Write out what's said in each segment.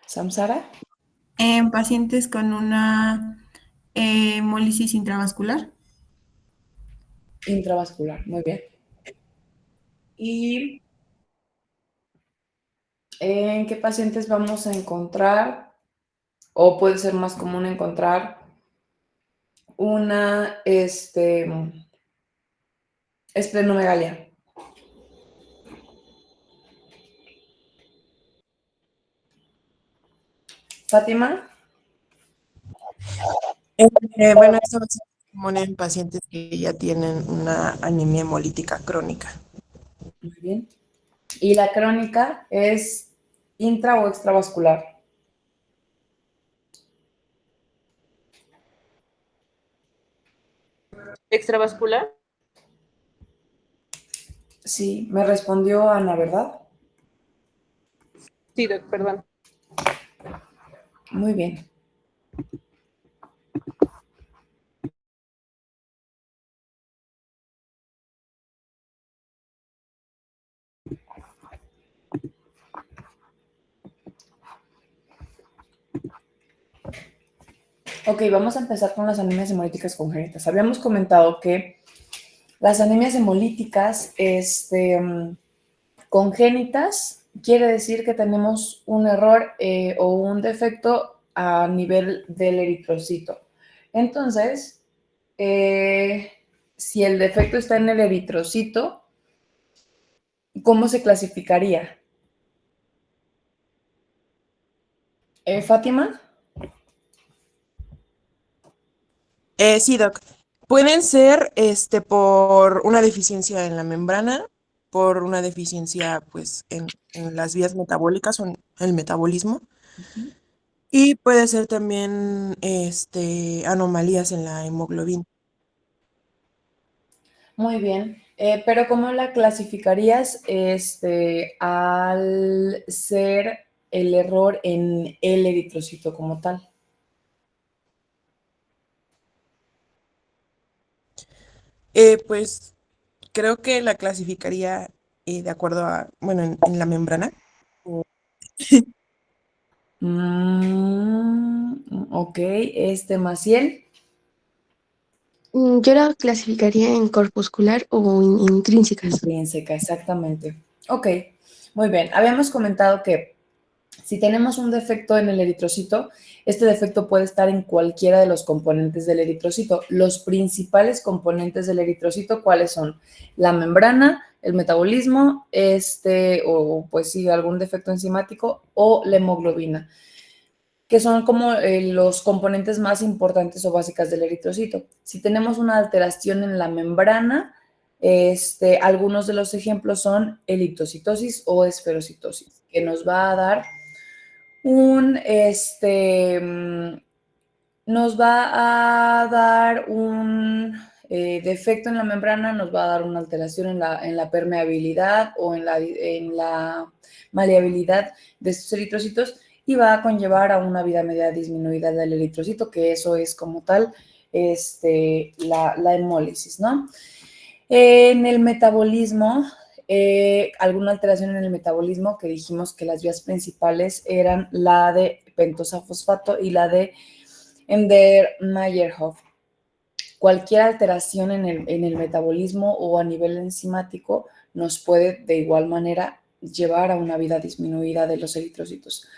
Samsara, En pacientes con una hemólisis intravascular. intravascular, muy bien. ¿Y en qué pacientes vamos a encontrar, o puede ser más común encontrar, una esplenomegalia? Fátima, Bueno, esto va a ser común en pacientes que ya tienen una anemia hemolítica crónica. muy bien. ¿Y la crónica es intra o extravascular? ¿Extravascular? Sí, me respondió Ana, ¿verdad? Sí, doc, perdón. Muy bien. Ok, vamos a empezar con las anemias hemolíticas congénitas. Habíamos comentado que las anemias hemolíticas congénitas quiere decir que tenemos un error o un defecto a nivel del eritrocito. Entonces, si el defecto está en el eritrocito, ¿cómo se clasificaría? Fátima. Sí, doc. Pueden ser por una deficiencia en la membrana, por una deficiencia pues, en las vías metabólicas o en el metabolismo, y puede ser también anomalías en la hemoglobina. Muy bien, pero ¿cómo la clasificarías al ser el error en el eritrocito como tal? Pues creo que la clasificaría de acuerdo a, bueno, en la membrana. O- Ok, Maciel. Yo la clasificaría en corpuscular o intrínsecas. Intrínseca, exactamente. Ok, muy bien. Habíamos comentado que si tenemos un defecto en el eritrocito, este defecto puede estar en cualquiera de los componentes del eritrocito. Los principales componentes del eritrocito, ¿cuáles son? La membrana, el metabolismo, o pues sí, algún defecto enzimático, o la hemoglobina, que son como los componentes más importantes o básicas del eritrocito. Si tenemos una alteración en la membrana, algunos de los ejemplos son eritrocitosis o esferocitosis, que nos va a dar un, nos va a dar un defecto en la membrana, nos va a dar una alteración en la permeabilidad o en la maleabilidad de estos eritrocitos y va a conllevar a una vida media disminuida del eritrocito, que eso es como tal la hemólisis, ¿no? En el metabolismo, alguna alteración en el metabolismo, que dijimos que las vías principales eran la de pentosa fosfato y la de Ender-Meyerhof. Cualquier alteración en el metabolismo o a nivel enzimático nos puede de igual manera llevar a una vida disminuida de los eritrocitos.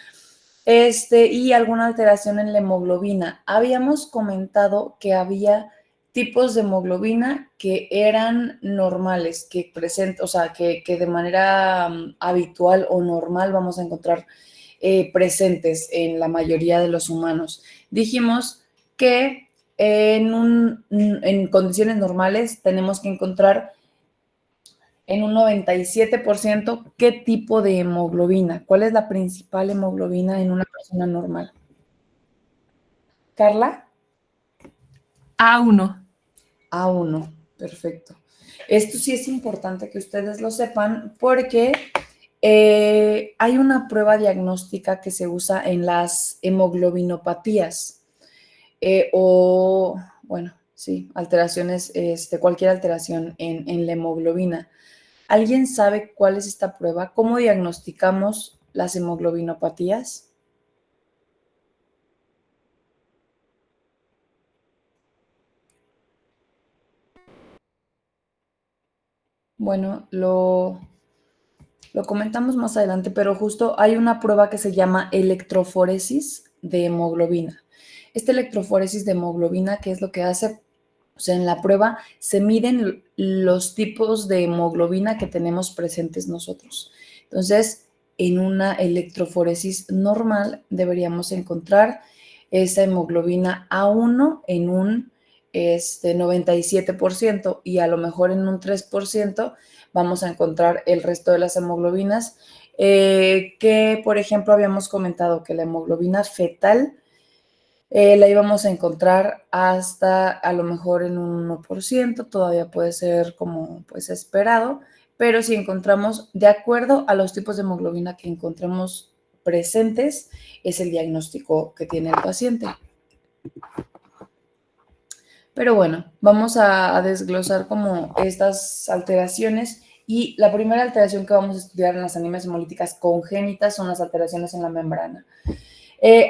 Y alguna alteración en la hemoglobina. Habíamos comentado que había tipos de hemoglobina que eran normales, que o sea, que de manera habitual o normal vamos a encontrar presentes en la mayoría de los humanos. Dijimos que en condiciones normales tenemos que encontrar en un 97% qué tipo de hemoglobina, cuál es la principal hemoglobina en una persona normal. Carla. A1. A1, perfecto. Esto sí es importante que ustedes lo sepan porque hay una prueba diagnóstica que se usa en las hemoglobinopatías o, bueno, sí, alteraciones, cualquier alteración en la hemoglobina. ¿Alguien sabe cuál es esta prueba? ¿Cómo diagnosticamos las hemoglobinopatías? Bueno, lo comentamos más adelante, pero justo hay una prueba que se llama electroforesis de hemoglobina. Esta electroforesis de hemoglobina, ¿qué es lo que hace? O sea, en la prueba se miden los tipos de hemoglobina que tenemos presentes nosotros. Entonces, en una electroforesis normal deberíamos encontrar esa hemoglobina A1 en un 97% y a lo mejor en un 3% vamos a encontrar el resto de las hemoglobinas, que por ejemplo habíamos comentado que la hemoglobina fetal la íbamos a encontrar hasta a lo mejor en un 1%, todavía puede ser como pues esperado, pero si encontramos, de acuerdo a los tipos de hemoglobina que encontremos presentes, es el diagnóstico que tiene el paciente. Pero bueno, vamos a desglosar como estas alteraciones y la primera alteración que vamos a estudiar en las anemias hemolíticas congénitas son las alteraciones en la membrana.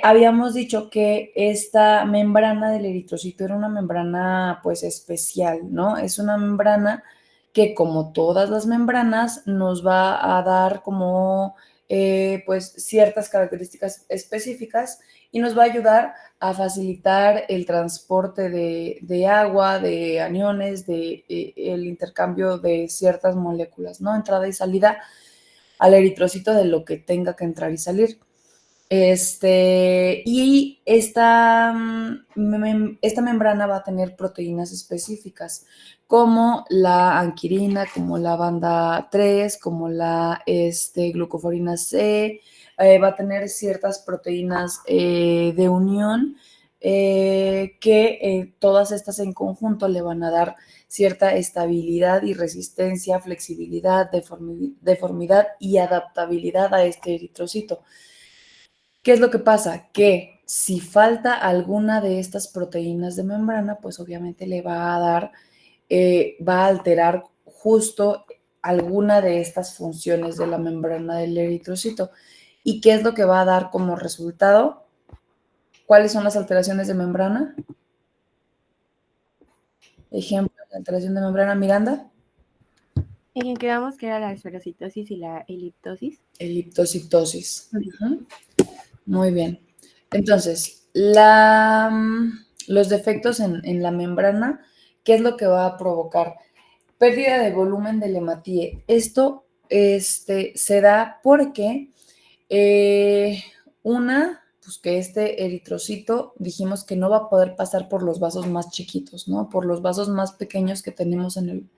Habíamos dicho que esta membrana del eritrocito era una membrana pues especial, ¿no? Es una membrana que como todas las membranas nos va a dar como pues ciertas características específicas y nos va a ayudar a facilitar el transporte de agua, de aniones, el intercambio de ciertas moléculas, ¿no? Entrada y salida al eritrocito de lo que tenga que entrar y salir. Y esta membrana va a tener proteínas específicas, como la anquirina, como la banda 3, como la glucoforina C, va a tener ciertas proteínas de unión que todas estas en conjunto le van a dar cierta estabilidad y resistencia, flexibilidad, deformidad y adaptabilidad a este eritrocito. ¿Qué es lo que pasa? Que si falta alguna de estas proteínas de membrana, pues obviamente le va a dar, va a alterar justo alguna de estas funciones de la membrana del eritrocito. ¿Y qué es lo que va a dar como resultado? ¿Cuáles son las alteraciones de membrana? Ejemplo de alteración de membrana, Miranda. En el que quedamos que era la esferocitosis y la eliptosis. Eliptocitosis. Muy bien. Entonces, los defectos en la membrana, ¿qué es lo que va a provocar? Pérdida de volumen del hematíe. Esto se da porque pues que este eritrocito dijimos que no va a poder pasar por los vasos más chiquitos, ¿no? Por los vasos más pequeños que tenemos en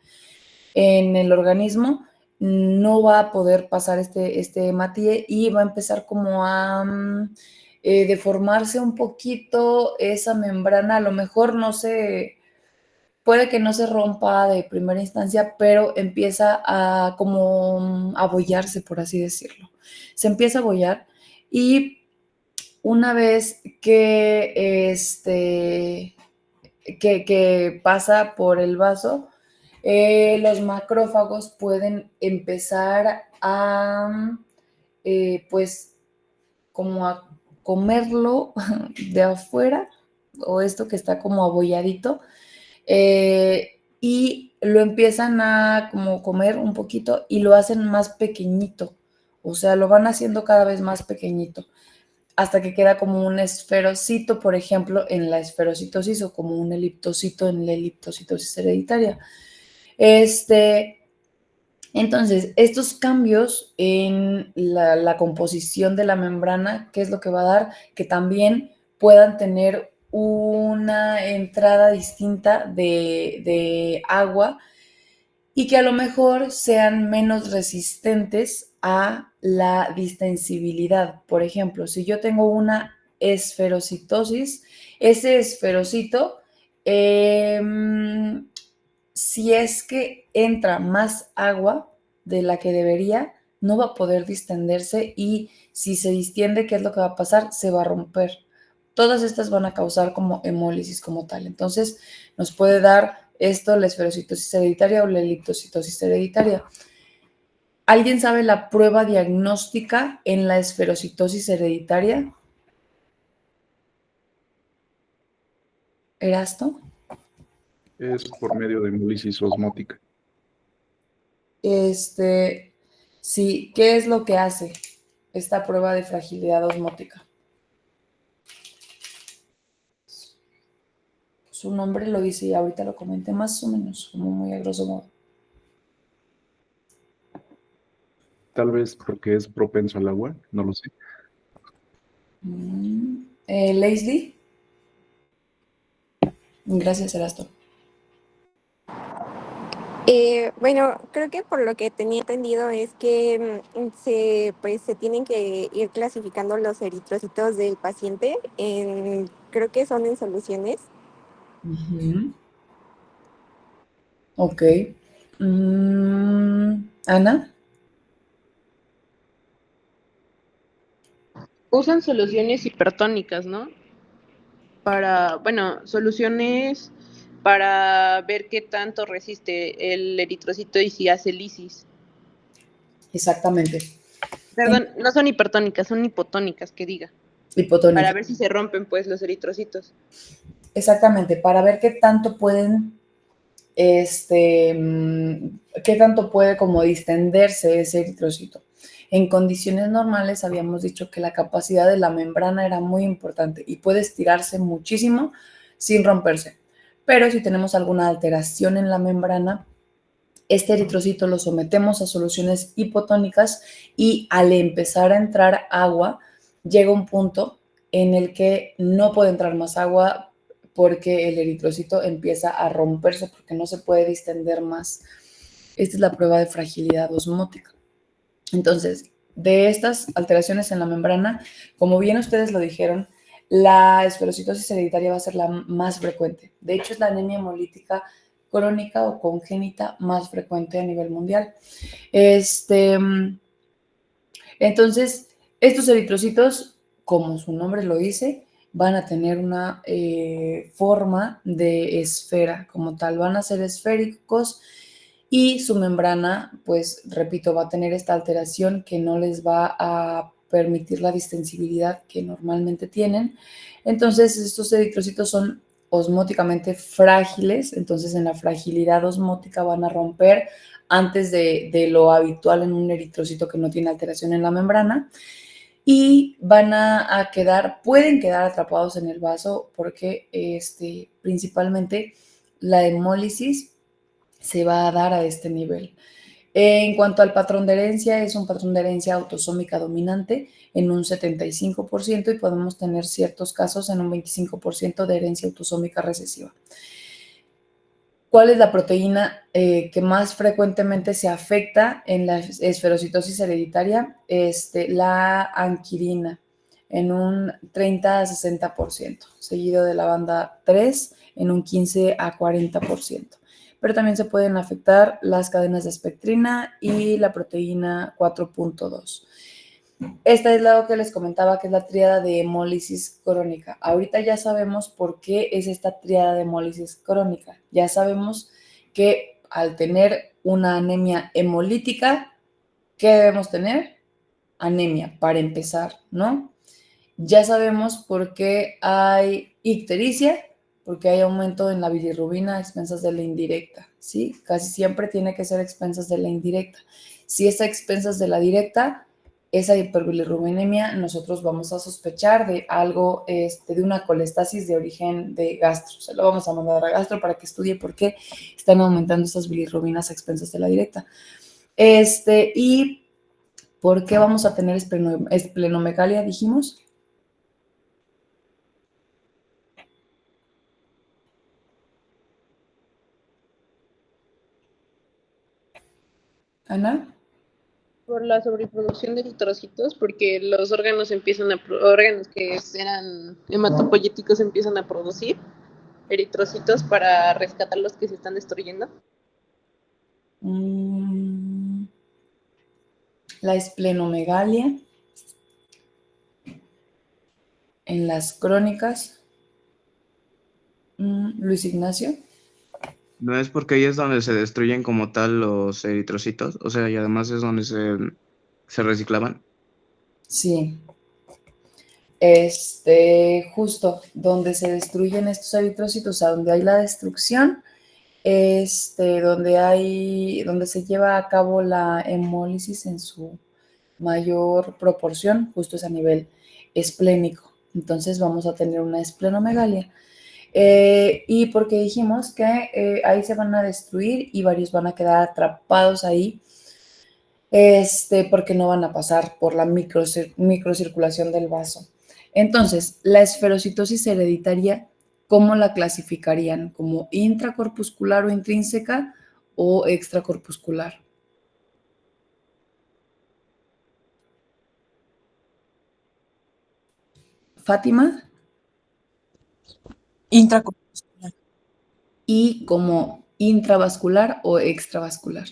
el organismo, no va a poder pasar este hematíe y va a empezar como a deformarse un poquito esa membrana. A lo mejor puede que no se rompa de primera instancia, pero empieza a como a bollarse, por así decirlo. Se empieza a bollar y una vez que pasa por el vaso, los macrófagos pueden empezar a, pues, como a comerlo de afuera, o esto que está como abolladito, y lo empiezan a como comer un poquito y lo hacen más pequeñito, o sea, lo van haciendo cada vez más pequeñito, hasta que queda como un esferocito, por ejemplo, en la esferocitosis o como un eliptocito en la eliptocitosis hereditaria. Entonces, estos cambios en la composición de la membrana, ¿qué es lo que va a dar? Que también puedan tener una entrada distinta de agua y que a lo mejor sean menos resistentes a la distensibilidad. Por ejemplo, si yo tengo una esferocitosis, ese esferocito, si es que entra más agua de la que debería, no va a poder distenderse y si se distiende, ¿qué es lo que va a pasar? Se va a romper. Todas estas van a causar como hemólisis como tal. Entonces, nos puede dar esto la esferocitosis hereditaria o la eliptocitosis hereditaria. ¿Alguien sabe la prueba diagnóstica en la esferocitosis hereditaria? ¿Erasto? Es por medio de hemólisis osmótica. Sí, ¿qué es lo que hace esta prueba de fragilidad osmótica? Su nombre lo dice y ahorita lo comenté más o menos, como muy a grosso modo. Tal vez porque es propenso al agua, no lo sé. Leslie, gracias, Erasto. Bueno, creo que por lo que tenía entendido es que se tienen que ir clasificando los eritrocitos del paciente creo que son en soluciones. Ujú. Ok. Ana. Usan soluciones hipertónicas, ¿no? Soluciones para ver qué tanto resiste el eritrocito y si hace lisis. Exactamente. Perdón, no son hipertónicas, son hipotónicas, que diga. Hipotónica. Para ver si se rompen, pues, los eritrocitos. Exactamente, para ver qué tanto pueden, qué tanto puede como distenderse ese eritrocito. En condiciones normales habíamos dicho que la capacidad de la membrana era muy importante y puede estirarse muchísimo sin romperse. Pero si tenemos alguna alteración en la membrana, este eritrocito lo sometemos a soluciones hipotónicas y al empezar a entrar agua, llega un punto en el que no puede entrar más agua porque el eritrocito empieza a romperse porque no se puede distender más. Esta es la prueba de fragilidad osmótica. Entonces, de estas alteraciones en la membrana, como bien ustedes lo dijeron, la esferocitosis hereditaria va a ser la más frecuente. De hecho, es la anemia hemolítica crónica o congénita más frecuente a nivel mundial. Entonces, estos eritrocitos, como su nombre lo dice, van a tener una forma de esfera como tal, van a ser esféricos y su membrana, pues repito, va a tener esta alteración que no les va a permitir la distensibilidad que normalmente tienen. Entonces, estos eritrocitos son osmóticamente frágiles, entonces en la fragilidad osmótica van a romper antes de lo habitual en un eritrocito que no tiene alteración en la membrana y van a quedar, pueden quedar atrapados en el vaso porque principalmente la hemólisis se va a dar a este nivel. En cuanto al patrón de herencia, es un patrón de herencia autosómica dominante en un 75% y podemos tener ciertos casos en un 25% de herencia autosómica recesiva. ¿Cuál es la proteína que más frecuentemente se afecta en la esferocitosis hereditaria? La anquirina, en un 30 a 60%, seguido de la banda 3 en un 15 a 40%. Pero también se pueden afectar las cadenas de espectrina y la proteína 4.2. Esta es la que les comentaba, que es la tríada de hemólisis crónica. Ahorita ya sabemos por qué es esta tríada de hemólisis crónica. Ya sabemos que al tener una anemia hemolítica, ¿qué debemos tener? Anemia, para empezar, ¿no? Ya sabemos por qué hay ictericia, porque hay aumento en la bilirrubina a expensas de la indirecta, ¿sí? Casi siempre tiene que ser a expensas de la indirecta. Si es a expensas de la directa, esa hiperbilirrubinemia, nosotros vamos a sospechar de algo, de una colestasis de origen de gastro. Se lo vamos a mandar a gastro para que estudie por qué están aumentando esas bilirrubinas a expensas de la directa. ¿Y por qué vamos a tener esplenomegalia, dijimos? Ana. Por la sobreproducción de eritrocitos, porque los órganos órganos que eran hematopoyéticos empiezan a producir eritrocitos para rescatar los que se están destruyendo. La esplenomegalia en las crónicas. Luis Ignacio. No es porque ahí es donde se destruyen como tal los eritrocitos, o sea, y además es donde se reciclaban. Sí. Justo donde se destruyen estos eritrocitos, a donde hay la destrucción, donde se lleva a cabo la hemólisis en su mayor proporción, justo es a nivel esplénico. Entonces vamos a tener una esplenomegalia. Y porque dijimos que ahí se van a destruir y varios van a quedar atrapados ahí, porque no van a pasar por la microcirculación del vaso. Entonces, la esferocitosis hereditaria, ¿cómo la clasificarían? ¿Como intracorpuscular o intrínseca o extracorpuscular? Fátima. Intracorpuscular. ¿Y como intravascular o extravascular?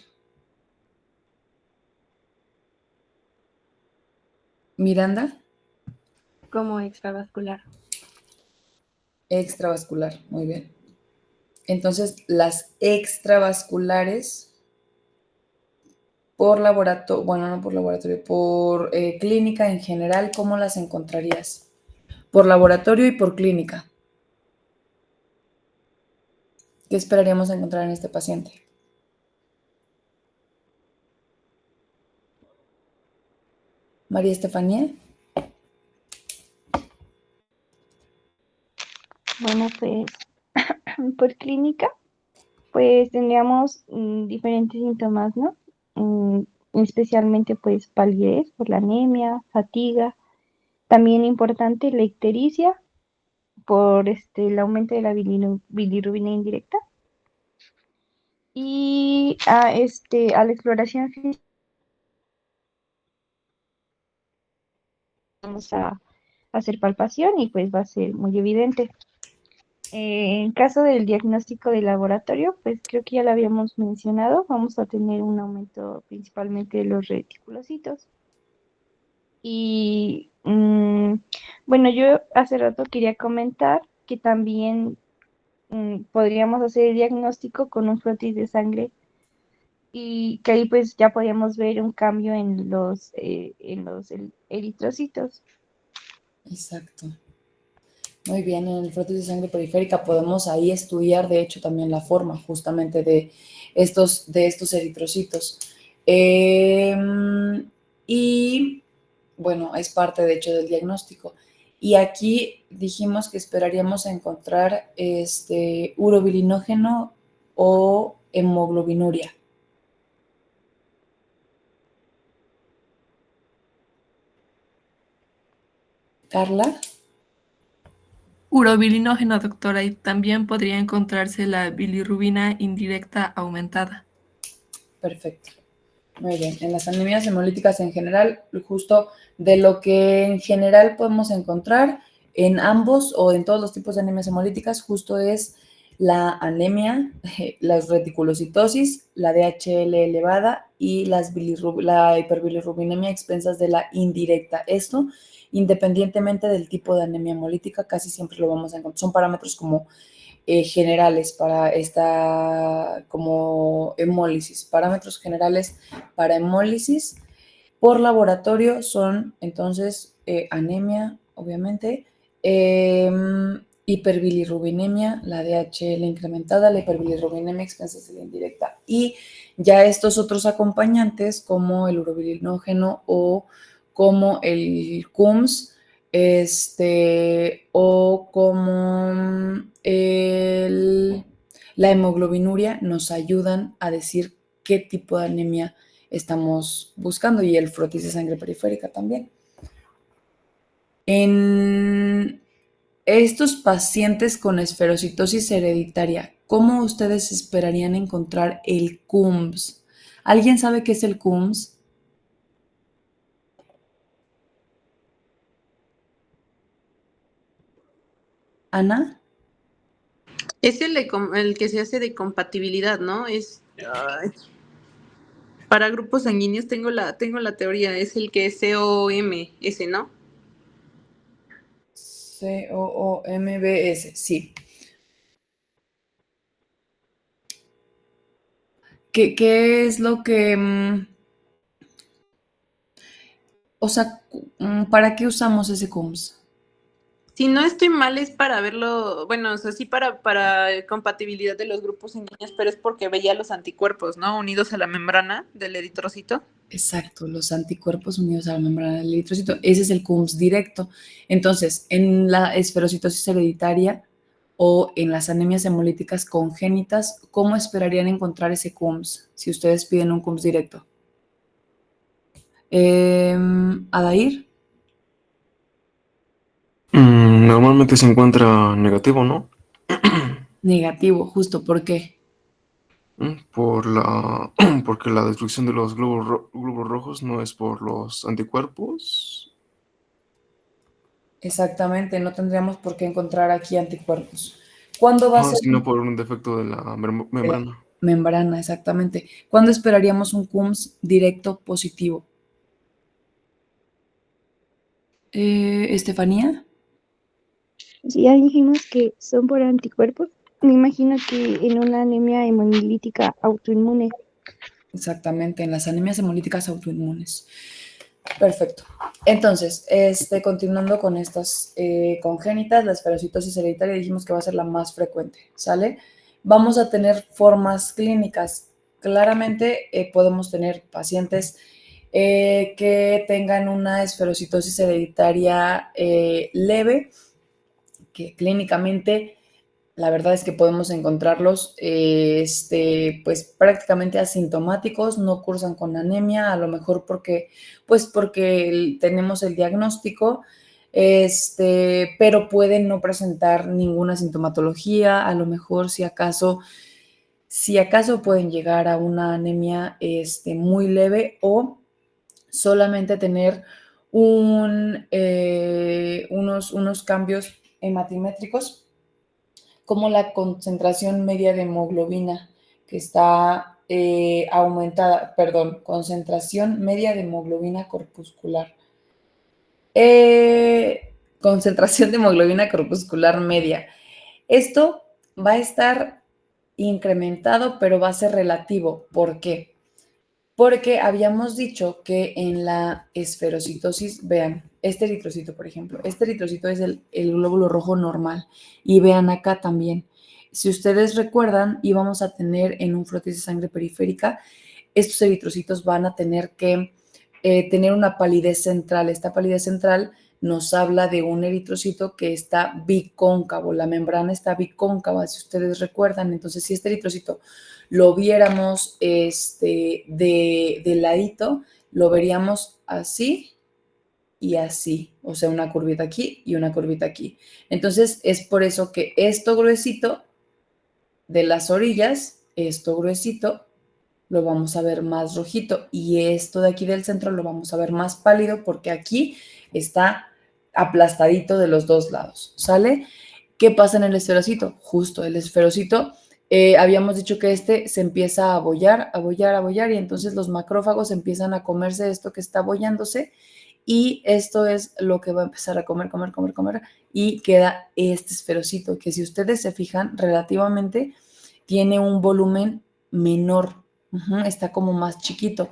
Miranda. Como extravascular. Extravascular, muy bien. Entonces, las extravasculares por laboratorio, bueno, no por laboratorio, por clínica en general, ¿cómo las encontrarías? Por laboratorio y por clínica. ¿Qué esperaríamos encontrar en este paciente? María Estefanía. Bueno, pues por clínica, pues tendríamos diferentes síntomas, ¿no? Mm, Especialmente pues palidez por la anemia, fatiga, también importante la ictericia por el aumento de la bilirrubina indirecta y a la exploración física vamos a hacer palpación y pues va a ser muy evidente. En caso del diagnóstico de laboratorio, pues creo que ya lo habíamos mencionado, vamos a tener un aumento principalmente de los reticulocitos. Y bueno, yo hace rato quería comentar que también podríamos hacer el diagnóstico con un frotis de sangre y que ahí pues ya podíamos ver un cambio en los eritrocitos. Exacto. Muy bien, en el frotis de sangre periférica podemos ahí estudiar, de hecho, también la forma justamente de estos eritrocitos. Y bueno, es parte, de hecho, del diagnóstico. Y aquí dijimos que esperaríamos encontrar urobilinógeno o hemoglobinuria. Carla. Urobilinógeno, doctora, y también podría encontrarse la bilirrubina indirecta aumentada. Perfecto. Muy bien. En las anemias hemolíticas en general, justo de lo que en general podemos encontrar en ambos o en todos los tipos de anemias hemolíticas, justo es la anemia, la reticulocitosis, la DHL elevada y la hiperbilirrubinemia a expensas de la indirecta. Esto, independientemente del tipo de anemia hemolítica, casi siempre lo vamos a encontrar. Son parámetros como generales para esta, como hemólisis, parámetros generales para hemólisis por laboratorio son entonces anemia, obviamente, hiperbilirrubinemia, la DHL incrementada, la hiperbilirrubinemia expensas de la indirecta y ya estos otros acompañantes como el urobilinógeno o como el CUMS, o como la hemoglobinuria nos ayudan a decir qué tipo de anemia estamos buscando y el frotis de sangre periférica también. En estos pacientes con esferocitosis hereditaria, ¿cómo ustedes esperarían encontrar el CUMS? ¿Alguien sabe qué es el CUMS? Ana. Es el que se hace de compatibilidad, ¿no? Para grupos sanguíneos tengo la teoría, es el que es COM, ese, ¿no? COOMBS, sí. ¿Qué es lo que... o sea, ¿para qué usamos ese CUMS? Si no estoy mal es para verlo, bueno, o sea, sí para compatibilidad de los grupos sanguíneos, pero es porque veía los anticuerpos, ¿no? Unidos a la membrana del eritrocito. Exacto, los anticuerpos unidos a la membrana del eritrocito. Ese es el CUMS directo. Entonces, en la esferocitosis hereditaria o en las anemias hemolíticas congénitas, ¿cómo esperarían encontrar ese CUMS si ustedes piden un CUMS directo? Adair, Normalmente se encuentra negativo, ¿no? negativo, justo, ¿por qué? Porque la destrucción de los glóbulos rojos no es por los anticuerpos. Exactamente, no tendríamos por qué encontrar aquí anticuerpos. ¿Cuándo va a ser Sino por un defecto de la de la membrana. membrana? Exactamente. ¿Cuándo esperaríamos un CUMS directo positivo? Estefanía. Si ya dijimos que son por anticuerpos, me imagino que en una anemia hemolítica autoinmune. Exactamente, en las anemias hemolíticas autoinmunes. Perfecto. Entonces, continuando con estas congénitas, la esferocitosis hereditaria dijimos que va a ser la más frecuente, ¿sale? Vamos a tener formas clínicas. Claramente podemos tener pacientes que tengan una esferocitosis hereditaria leve, que clínicamente la verdad es que podemos encontrarlos pues prácticamente asintomáticos, no cursan con anemia, a lo mejor porque tenemos el diagnóstico, pero pueden no presentar ninguna sintomatología, a lo mejor si acaso pueden llegar a una anemia muy leve o solamente tener unos cambios hematimétricos como la concentración media de hemoglobina que está aumentada, concentración media de hemoglobina corpuscular. Concentración de hemoglobina corpuscular media. Esto va a estar incrementado, pero va a ser relativo. ¿Por qué? Porque habíamos dicho que en la esferocitosis, vean, este eritrocito, por ejemplo, este eritrocito es el glóbulo rojo normal. Y vean acá también, si ustedes recuerdan, íbamos a tener en un frotis de sangre periférica, estos eritrocitos van a tener que tener una palidez central. Esta palidez central nos habla de un eritrocito que está bicóncavo, la membrana está bicóncava, si ustedes recuerdan. Entonces, si este eritrocito lo viéramos de ladito, lo veríamos así y así, o sea, una curvita aquí y una curvita aquí. Entonces, es por eso que esto gruesito de las orillas, esto gruesito, lo vamos a ver más rojito y esto de aquí del centro lo vamos a ver más pálido porque aquí está aplastadito de los dos lados, ¿sale? ¿Qué pasa en el esferocito? Justo el esferocito, habíamos dicho que se empieza a bollar y entonces los macrófagos empiezan a comerse esto que está bollándose y esto es lo que va a empezar a comer y queda este esferocito que si ustedes se fijan relativamente tiene un volumen menor. Está como más chiquito.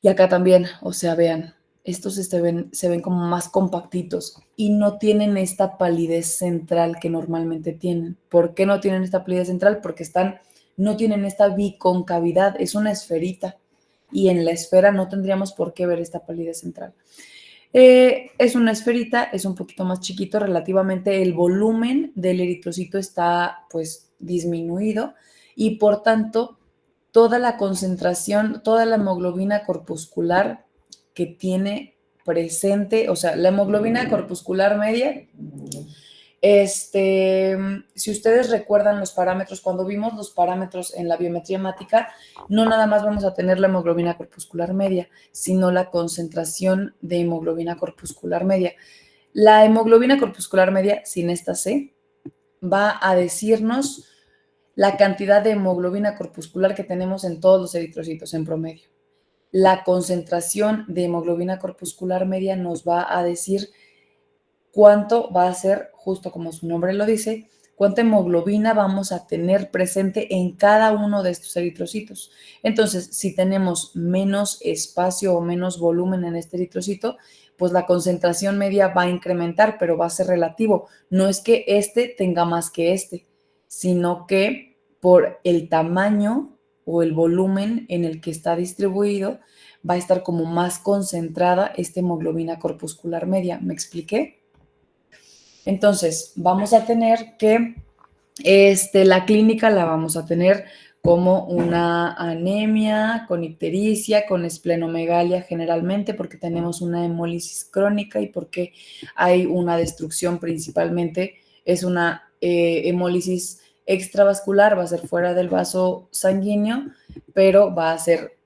Y acá también, o sea, vean, estos se ven como más compactitos y no tienen esta palidez central que normalmente tienen. ¿Por qué no tienen esta palidez central? Porque no tienen esta biconcavidad, es una esferita y en la esfera no tendríamos por qué ver esta palidez central. Es una esferita, es un poquito más chiquito, relativamente el volumen del eritrocito está pues disminuido y por tanto toda la concentración, toda la hemoglobina corpuscular que tiene presente, o sea, la hemoglobina corpuscular media, si ustedes recuerdan los parámetros, cuando vimos los parámetros en la biometría hemática, no nada más vamos a tener la hemoglobina corpuscular media, sino la concentración de hemoglobina corpuscular media. La hemoglobina corpuscular media, sin esta C, va a decirnos la cantidad de hemoglobina corpuscular que tenemos en todos los eritrocitos en promedio. La concentración de hemoglobina corpuscular media nos va a decir cuánto va a ser, justo como su nombre lo dice, cuánta hemoglobina vamos a tener presente en cada uno de estos eritrocitos. Entonces, si tenemos menos espacio o menos volumen en este eritrocito, pues la concentración media va a incrementar, pero va a ser relativo. No es que este tenga más que este, sino que por el tamaño o el volumen en el que está distribuido, va a estar como más concentrada esta hemoglobina corpuscular media. ¿Me expliqué? Entonces, vamos a tener que la clínica la vamos a tener como una anemia con ictericia, con esplenomegalia generalmente, porque tenemos una hemólisis crónica y porque hay una destrucción principalmente. Es una hemólisis extravascular, va a ser fuera del vaso sanguíneo, pero va a ser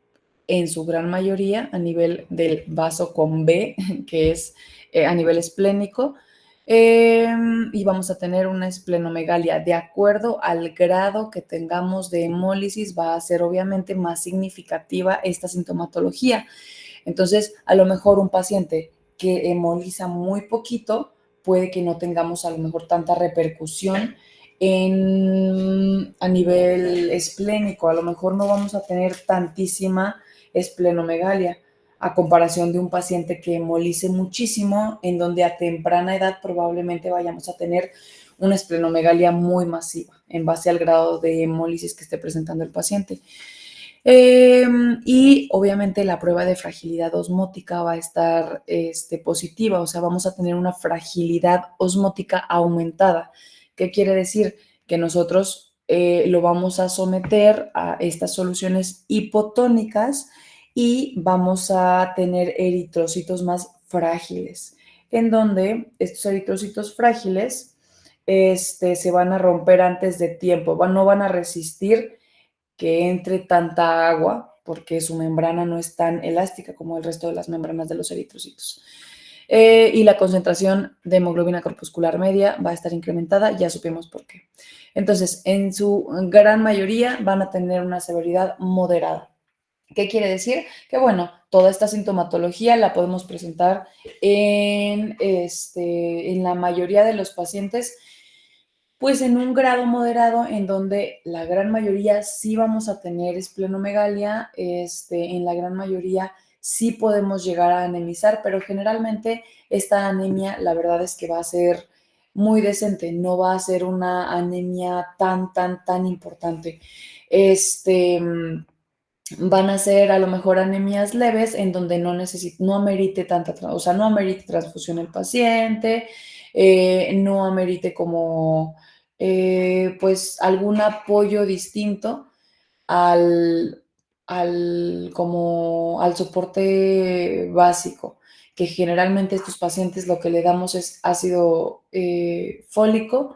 en su gran mayoría a nivel del vaso con B, que es a nivel esplénico. Y vamos a tener una esplenomegalia. De acuerdo al grado que tengamos de hemólisis, va a ser obviamente más significativa esta sintomatología. Entonces, a lo mejor un paciente que hemoliza muy poquito, puede que no tengamos a lo mejor tanta repercusión a nivel esplénico. A lo mejor no vamos a tener tantísima esplenomegalia a comparación de un paciente que hemolice muchísimo, en donde a temprana edad probablemente vayamos a tener una esplenomegalia muy masiva en base al grado de hemólisis que esté presentando el paciente. Y obviamente la prueba de fragilidad osmótica va a estar positiva, o sea, vamos a tener una fragilidad osmótica aumentada. ¿Qué quiere decir? Que nosotros lo vamos a someter a estas soluciones hipotónicas y vamos a tener eritrocitos más frágiles, en donde estos eritrocitos frágiles se van a romper antes de tiempo, no van a resistir que entre tanta agua, porque su membrana no es tan elástica como el resto de las membranas de los eritrocitos. Y la concentración de hemoglobina corpuscular media va a estar incrementada, ya supimos por qué. Entonces, en su gran mayoría van a tener una severidad moderada. ¿Qué quiere decir? Que, bueno, toda esta sintomatología la podemos presentar en la mayoría de los pacientes, pues en un grado moderado, en donde la gran mayoría sí vamos a tener esplenomegalia, en la gran mayoría sí podemos llegar a anemizar, pero generalmente esta anemia, la verdad es que va a ser muy decente, no va a ser una anemia tan importante. Van a ser a lo mejor anemias leves en donde no amerite no amerite transfusión el paciente, no amerite como pues algún apoyo distinto al soporte básico, que generalmente estos pacientes lo que le damos es ácido fólico,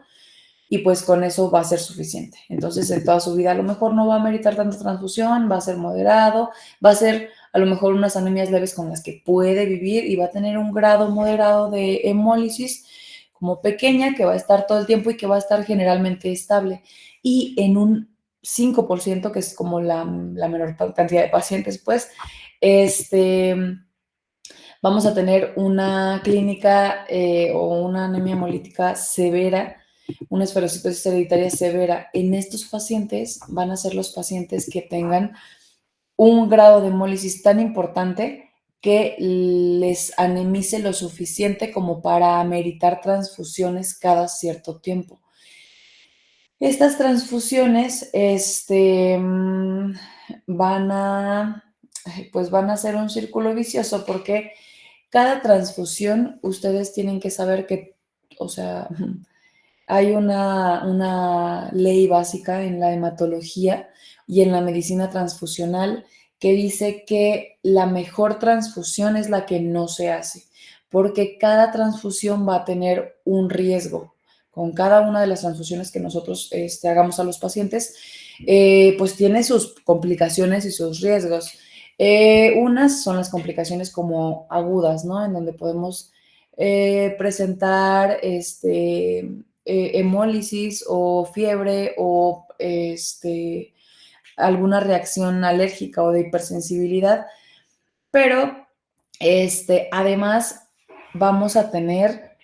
y pues con eso va a ser suficiente. Entonces, en toda su vida a lo mejor no va a meritar tanta transfusión, va a ser moderado, va a ser a lo mejor unas anemias leves con las que puede vivir y va a tener un grado moderado de hemólisis como pequeña, que va a estar todo el tiempo y que va a estar generalmente estable. Y en un 5%, que es como la menor cantidad de pacientes, pues, vamos a tener una clínica o una anemia hemolítica severa, una esferocitosis hereditaria severa. En estos pacientes van a ser los pacientes que tengan un grado de hemólisis tan importante que les anemice lo suficiente como para ameritar transfusiones cada cierto tiempo. Estas transfusiones van a ser un círculo vicioso, porque cada transfusión ustedes tienen que saber que, o sea, hay una ley básica en la hematología y en la medicina transfusional que dice que la mejor transfusión es la que no se hace, porque cada transfusión va a tener un riesgo. Con cada una de las transfusiones que nosotros hagamos a los pacientes, pues tiene sus complicaciones y sus riesgos. Unas son las complicaciones como agudas, ¿no? En donde podemos presentar hemólisis o fiebre o alguna reacción alérgica o de hipersensibilidad, pero además vamos a tener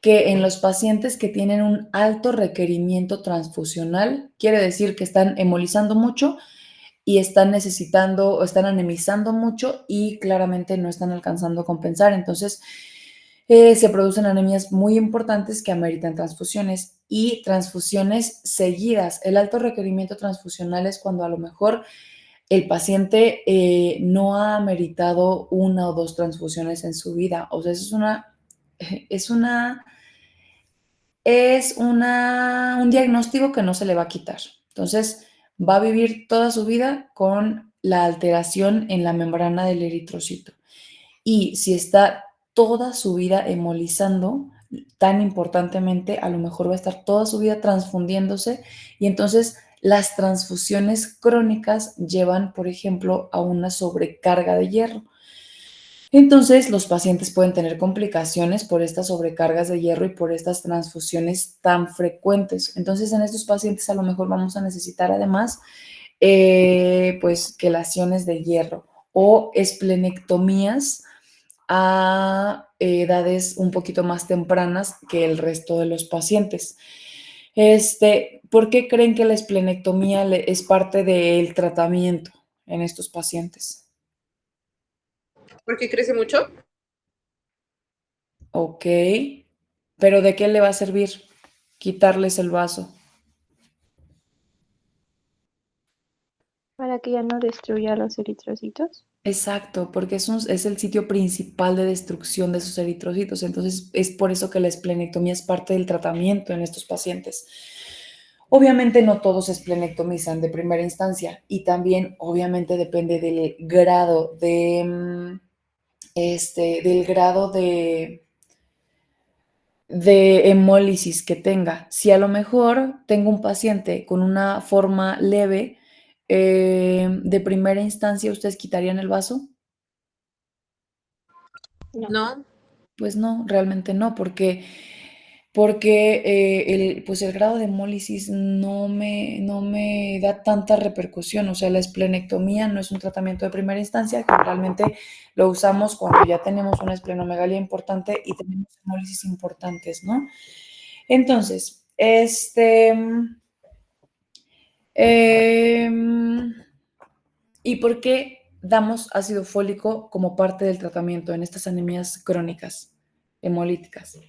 que en los pacientes que tienen un alto requerimiento transfusional, quiere decir que están hemolizando mucho y están necesitando o están anemizando mucho y claramente no están alcanzando a compensar. Entonces, se producen anemias muy importantes que ameritan transfusiones y transfusiones seguidas. El alto requerimiento transfusional es cuando a lo mejor el paciente no ha ameritado 1 o 2 transfusiones en su vida. O sea, un diagnóstico que no se le va a quitar. Entonces, va a vivir toda su vida con la alteración en la membrana del eritrocito. Y si está toda su vida hemolizando, tan importantemente, a lo mejor va a estar toda su vida transfundiéndose y entonces las transfusiones crónicas llevan, por ejemplo, a una sobrecarga de hierro. Entonces, los pacientes pueden tener complicaciones por estas sobrecargas de hierro y por estas transfusiones tan frecuentes. Entonces, en estos pacientes a lo mejor vamos a necesitar además, pues, quelaciones de hierro o esplenectomías a edades un poquito más tempranas que el resto de los pacientes. ¿Por qué creen que la esplenectomía es parte del tratamiento en estos pacientes? Porque crece mucho. Ok, pero ¿de qué le va a servir quitarles el vaso? Para que ya no destruya los eritrocitos. Exacto, porque es el sitio principal de destrucción de esos eritrocitos. Entonces, es por eso que la esplenectomía es parte del tratamiento en estos pacientes. Obviamente no todos se esplenectomizan de primera instancia y también obviamente depende del grado de hemólisis que tenga. Si a lo mejor tengo un paciente con una forma leve, de primera instancia, ¿ustedes quitarían el vaso? No. Pues no, realmente no, porque pues el grado de hemólisis no me da tanta repercusión. O sea, la esplenectomía no es un tratamiento de primera instancia, generalmente lo usamos cuando ya tenemos una esplenomegalia importante y tenemos hemólisis importantes, ¿no? Entonces, ¿y por qué damos ácido fólico como parte del tratamiento en estas anemias crónicas hemolíticas?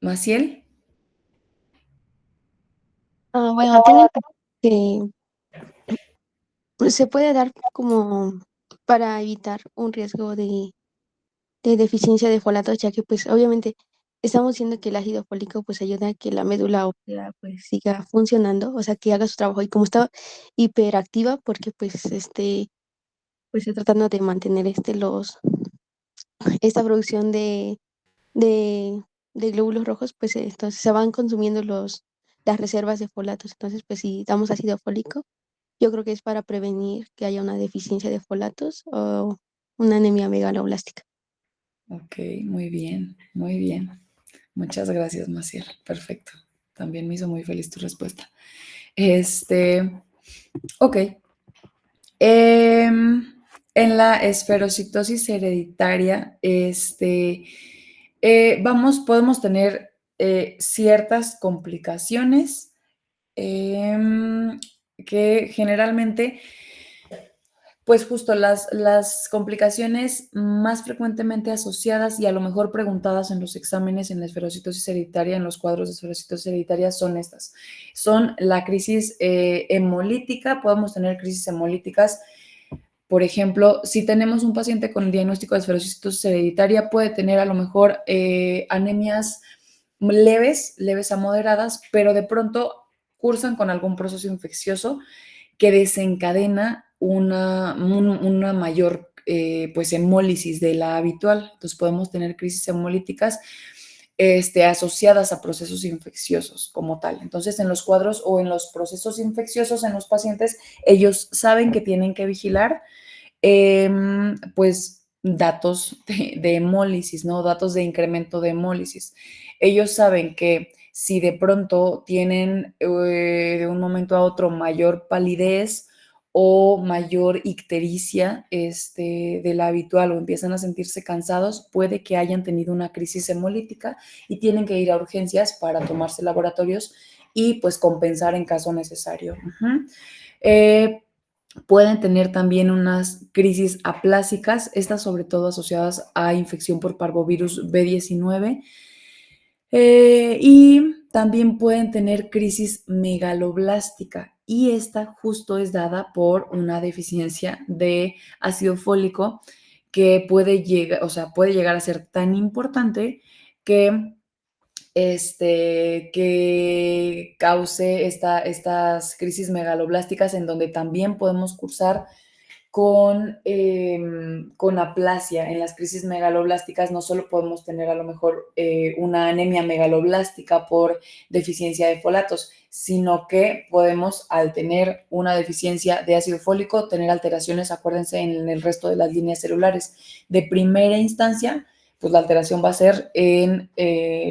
¿Maciel? Bueno, tengo que pues, se puede dar como para evitar un riesgo de deficiencia de folatos, ya que pues obviamente estamos diciendo que el ácido fólico pues ayuda a que la médula ósea pues siga funcionando, o sea, que haga su trabajo y como está hiperactiva porque pues está tratando de mantener esta producción de, de glóbulos rojos, pues entonces se van consumiendo las reservas de folatos. Entonces, pues si damos ácido fólico, yo creo que es para prevenir que haya una deficiencia de folatos o una anemia megaloblástica. Ok, muy bien, muy bien. Muchas gracias, Maciel. Perfecto. También me hizo muy feliz tu respuesta. Ok. En la esferocitosis hereditaria, podemos tener ciertas complicaciones que generalmente, pues justo las complicaciones más frecuentemente asociadas y a lo mejor preguntadas en los exámenes en la esferocitosis hereditaria, en los cuadros de esferocitosis hereditaria, son estas. Son la crisis hemolítica, podemos tener crisis hemolíticas. Por ejemplo, si tenemos un paciente con diagnóstico de esferocitosis hereditaria, puede tener a lo mejor anemias leves a moderadas, pero de pronto cursan con algún proceso infeccioso que desencadena una mayor pues hemólisis de la habitual. Entonces podemos tener crisis hemolíticas asociadas a procesos infecciosos como tal. Entonces en los cuadros o en los procesos infecciosos en los pacientes, ellos saben que tienen que vigilar pues datos de hemólisis, ¿no? Datos de incremento de hemólisis. Ellos saben que si de pronto tienen de un momento a otro mayor palidez o mayor ictericia de la habitual o empiezan a sentirse cansados, puede que hayan tenido una crisis hemolítica y tienen que ir a urgencias para tomarse laboratorios y pues compensar en caso necesario. Pueden tener también unas crisis aplásicas, estas sobre todo asociadas a infección por parvovirus B19. Y también pueden tener crisis megaloblástica y esta justo es dada por una deficiencia de ácido fólico que puede llegar, o sea, puede llegar a ser tan importante que que cause estas crisis megaloblásticas en donde también podemos cursar con aplasia. En las crisis megaloblásticas no solo podemos tener a lo mejor una anemia megaloblástica por deficiencia de folatos, sino que podemos, al tener una deficiencia de ácido fólico, tener alteraciones, acuérdense, en el resto de las líneas celulares. De primera instancia, pues la alteración va a ser en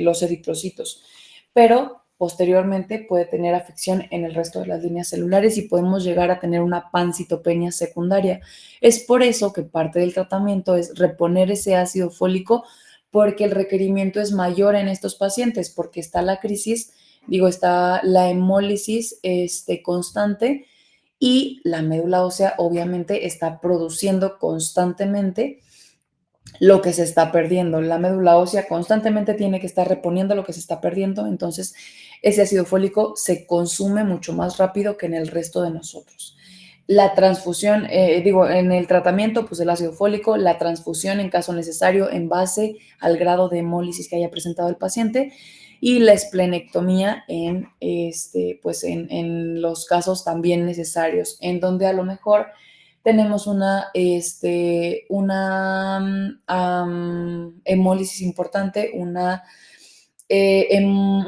los eritrocitos, pero posteriormente puede tener afección en el resto de las líneas celulares y podemos llegar a tener una pancitopenia secundaria. Es por eso que parte del tratamiento es reponer ese ácido fólico, porque el requerimiento es mayor en estos pacientes, porque está la crisis, está la hemólisis constante y la médula ósea obviamente está produciendo constantemente lo que se está perdiendo. La médula ósea constantemente tiene que estar reponiendo lo que se está perdiendo, entonces ese ácido fólico se consume mucho más rápido que en el resto de nosotros. La transfusión, en el tratamiento, pues el ácido fólico, la transfusión en caso necesario en base al grado de hemólisis que haya presentado el paciente y la esplenectomía en los casos también necesarios, en donde a lo mejor tenemos una hemólisis importante, un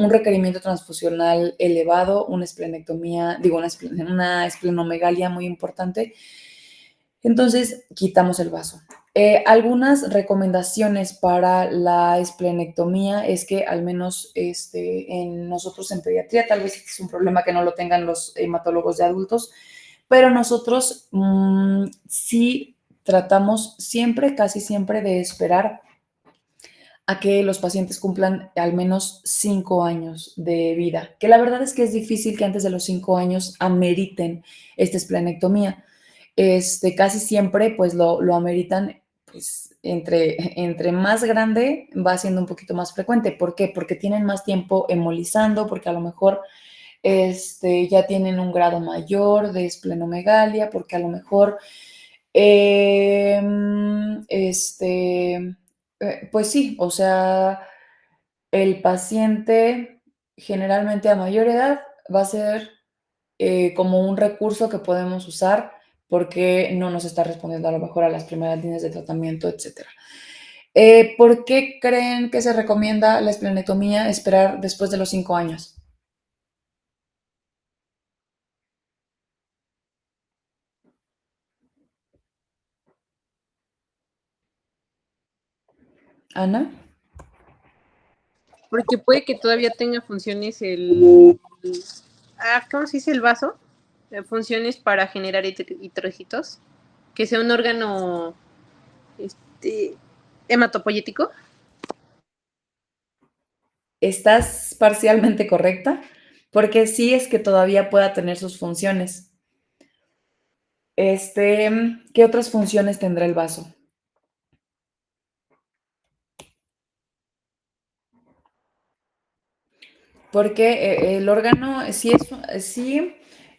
requerimiento transfusional elevado, una esplenectomía, una esplenomegalia muy importante. Entonces, quitamos el vaso. Algunas recomendaciones para la esplenectomía es que al menos en nosotros en pediatría, tal vez este es un problema que no lo tengan los hematólogos de adultos, pero nosotros sí tratamos siempre, casi siempre, de esperar a que los pacientes cumplan al menos 5 años de vida, que la verdad es que es difícil que antes de los 5 años ameriten esta esplenectomía. Casi siempre pues lo ameritan, pues entre más grande va siendo un poquito más frecuente. ¿Por qué? Porque tienen más tiempo hemolizando, porque a lo mejor ya tienen un grado mayor de esplenomegalia, porque a lo mejor, pues sí, o sea, el paciente generalmente a mayor edad va a ser como un recurso que podemos usar porque no nos está respondiendo a lo mejor a las primeras líneas de tratamiento, etc. ¿Por qué creen que se recomienda la esplenectomía esperar después de los 5 años? Ana. Porque puede que todavía tenga funciones ¿cómo se dice el vaso? Funciones para generar eritrocitos, que sea un órgano hematopoyético. Estás parcialmente correcta, porque sí es que todavía pueda tener sus funciones. ¿Qué otras funciones tendrá el vaso? Porque el órgano sí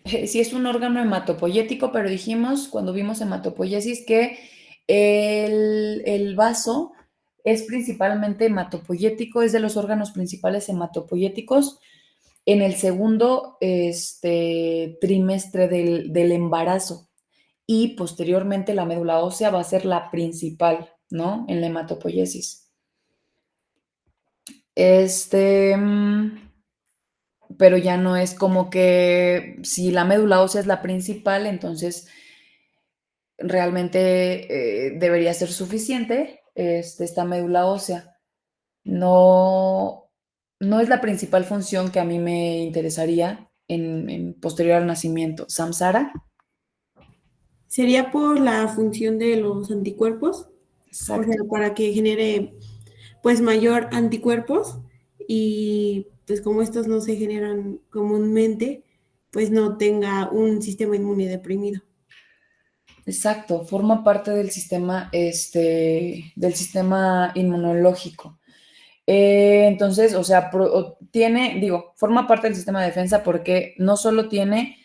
es un órgano hematopoyético, pero dijimos cuando vimos hematopoiesis que el vaso es principalmente hematopoyético, es de los órganos principales hematopoyéticos en el segundo trimestre del embarazo y posteriormente la médula ósea va a ser la principal, ¿no? En la hematopoiesis. Pero ya no es como que si la médula ósea es la principal, entonces realmente debería ser suficiente esta médula ósea. No, no es la principal función que a mí me interesaría en posterior al nacimiento. ¿Samsara? sería por la función de los anticuerpos, o sea, Exacto. para que genere pues mayor anticuerpos y pues como estos no se generan comúnmente, pues no tenga un sistema inmune deprimido. Exacto, forma parte del sistema inmunológico. Entonces, o sea, forma parte del sistema de defensa porque no solo tiene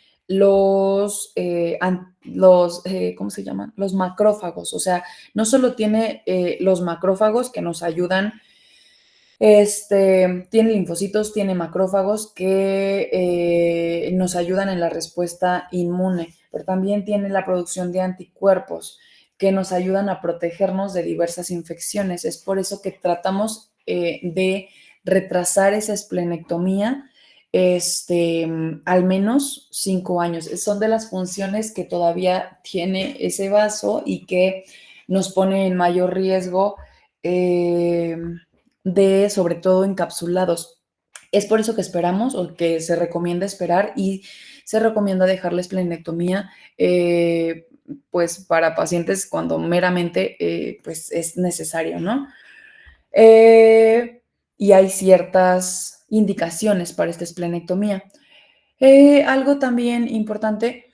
¿cómo se llaman? Los macrófagos, o sea, no solo tiene los macrófagos que nos ayudan, tiene linfocitos, tiene macrófagos que nos ayudan en la respuesta inmune, pero también tiene la producción de anticuerpos que nos ayudan a protegernos de diversas infecciones. Es por eso que tratamos de retrasar esa esplenectomía al menos 5 años. Son de las funciones que todavía tiene ese vaso y que nos pone en mayor riesgo de, sobre todo, encapsulados. Es por eso que esperamos o que se recomienda esperar y se recomienda dejar la esplenectomía pues para pacientes cuando meramente pues es necesario, ¿no? Y hay ciertas indicaciones para esta esplenectomía. Algo también importante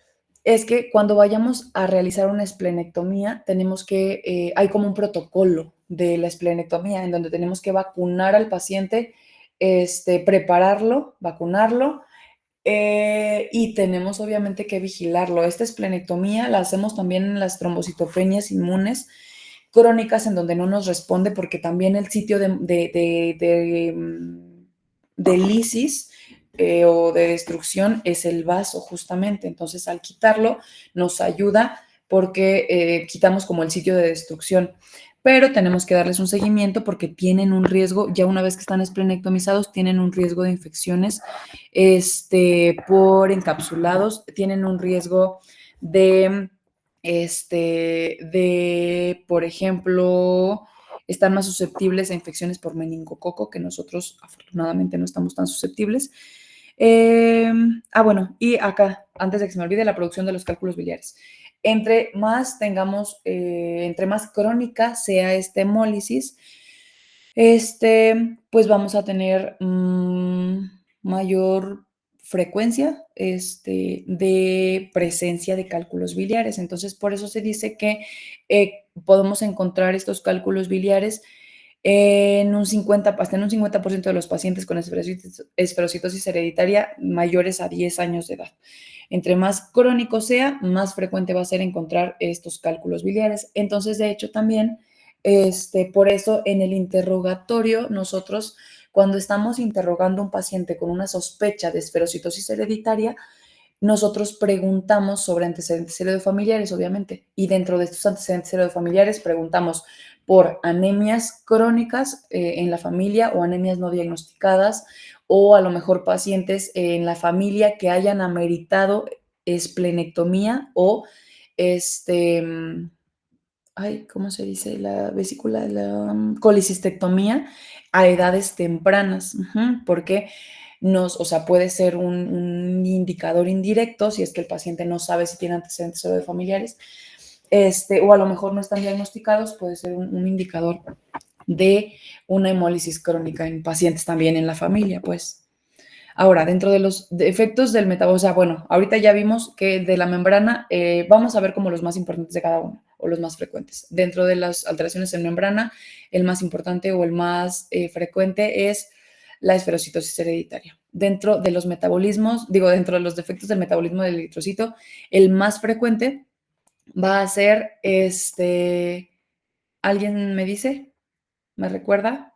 es que cuando vayamos a realizar una esplenectomía, hay como un protocolo de la esplenectomía en donde tenemos que vacunar al paciente, prepararlo, vacunarlo, y tenemos obviamente que vigilarlo. Esta esplenectomía la hacemos también en las trombocitopenias inmunes crónicas en donde no nos responde porque también el sitio de lisis o de destrucción es el vaso justamente. Entonces al quitarlo nos ayuda porque quitamos como el sitio de destrucción. Pero tenemos que darles un seguimiento porque tienen un riesgo, ya una vez que están esplenectomizados, tienen un riesgo de infecciones por encapsulados, tienen un riesgo de, por ejemplo, están más susceptibles a infecciones por meningococo, que nosotros afortunadamente no estamos tan susceptibles. Bueno, y acá, antes de que se me olvide, la producción de los cálculos biliares. Entre más crónica sea esta hemólisis, pues vamos a tener mayor frecuencia de presencia de cálculos biliares. Entonces, por eso se dice que podemos encontrar estos cálculos biliares hasta en un 50% de los pacientes con esferocitosis hereditaria mayores a 10 años de edad. Entre más crónico sea, más frecuente va a ser encontrar estos cálculos biliares. Entonces, de hecho, también, por eso en el interrogatorio, nosotros, cuando estamos interrogando a un paciente con una sospecha de esferocitosis hereditaria, nosotros preguntamos sobre antecedentes heredofamiliares, obviamente, y dentro de estos antecedentes heredofamiliares preguntamos por anemias crónicas en la familia o anemias no diagnosticadas, o a lo mejor pacientes en la familia que hayan ameritado esplenectomía o ¿cómo se dice? La vesícula, colicistectomía a edades tempranas, porque o sea, puede ser un indicador indirecto si es que el paciente no sabe si tiene antecedentes familiares, o a lo mejor no están diagnosticados, puede ser un indicador de una hemólisis crónica en pacientes también en la familia, pues. Ahora, dentro de los efectos del metabolismo, o sea, bueno, ahorita ya vimos que de la membrana, vamos a ver como los más importantes de cada uno, o los más frecuentes. Dentro de las alteraciones en membrana, el más importante o el más frecuente es la esferocitosis hereditaria. Dentro de los metabolismos, dentro de los defectos del metabolismo del eritrocito, el más frecuente va a ser, ¿alguien me dice? ¿Me recuerda?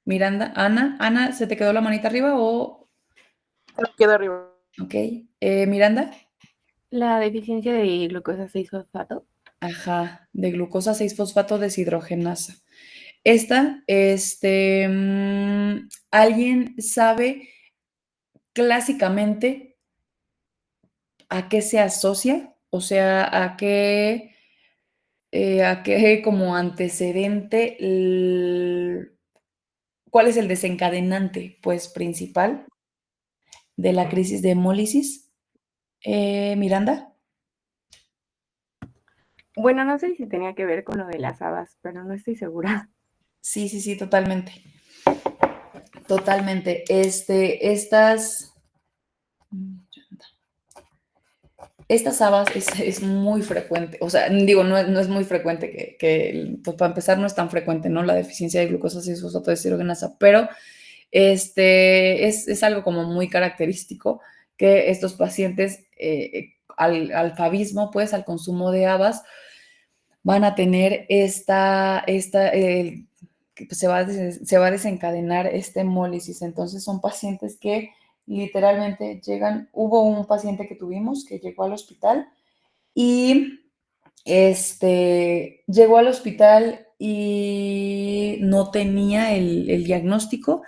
Miranda, Ana, ¿se te quedó la manita arriba o...? Queda arriba. Ok. Miranda. La deficiencia de glucosa 6-fosfato. Ajá, de glucosa 6-fosfato deshidrogenasa. Esta, ¿alguien sabe clásicamente a qué se asocia? O sea, a qué como antecedente, ¿cuál es el desencadenante, pues, principal de la crisis de hemólisis? Miranda. Bueno, no sé si tenía que ver con lo de las habas, pero no estoy segura. Sí, totalmente. Totalmente. Estas habas es muy frecuente, o sea, digo, no es muy frecuente pues para empezar no es tan frecuente, ¿no? La deficiencia de glucosa 6-fosfato deshidrogenasa, pero es algo como muy característico que estos pacientes al fabismo, pues al consumo de habas, van a tener que se va a desencadenar esta hemólisis. Entonces son pacientes que literalmente llegan, hubo un paciente que tuvimos que llegó al hospital y llegó al hospital y no tenía el diagnóstico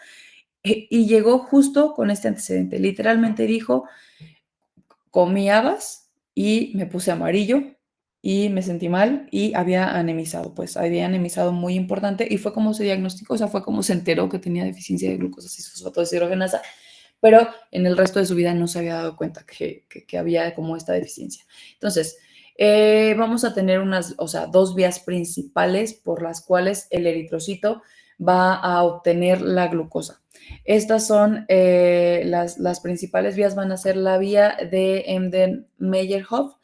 y llegó justo con este antecedente. Literalmente dijo, comí habas y me puse amarillo y me sentí mal y había anemizado, pues había anemizado muy importante y fue como se diagnosticó, o sea, fue como se enteró que tenía deficiencia de glucosa 6-fosfato deshidrogenasa, pero en el resto de su vida no se había dado cuenta que había como esta deficiencia. Entonces, vamos a tener dos vías principales por las cuales el eritrocito va a obtener la glucosa. Estas son las principales vías, van a ser la vía de Embden-Meyerhof,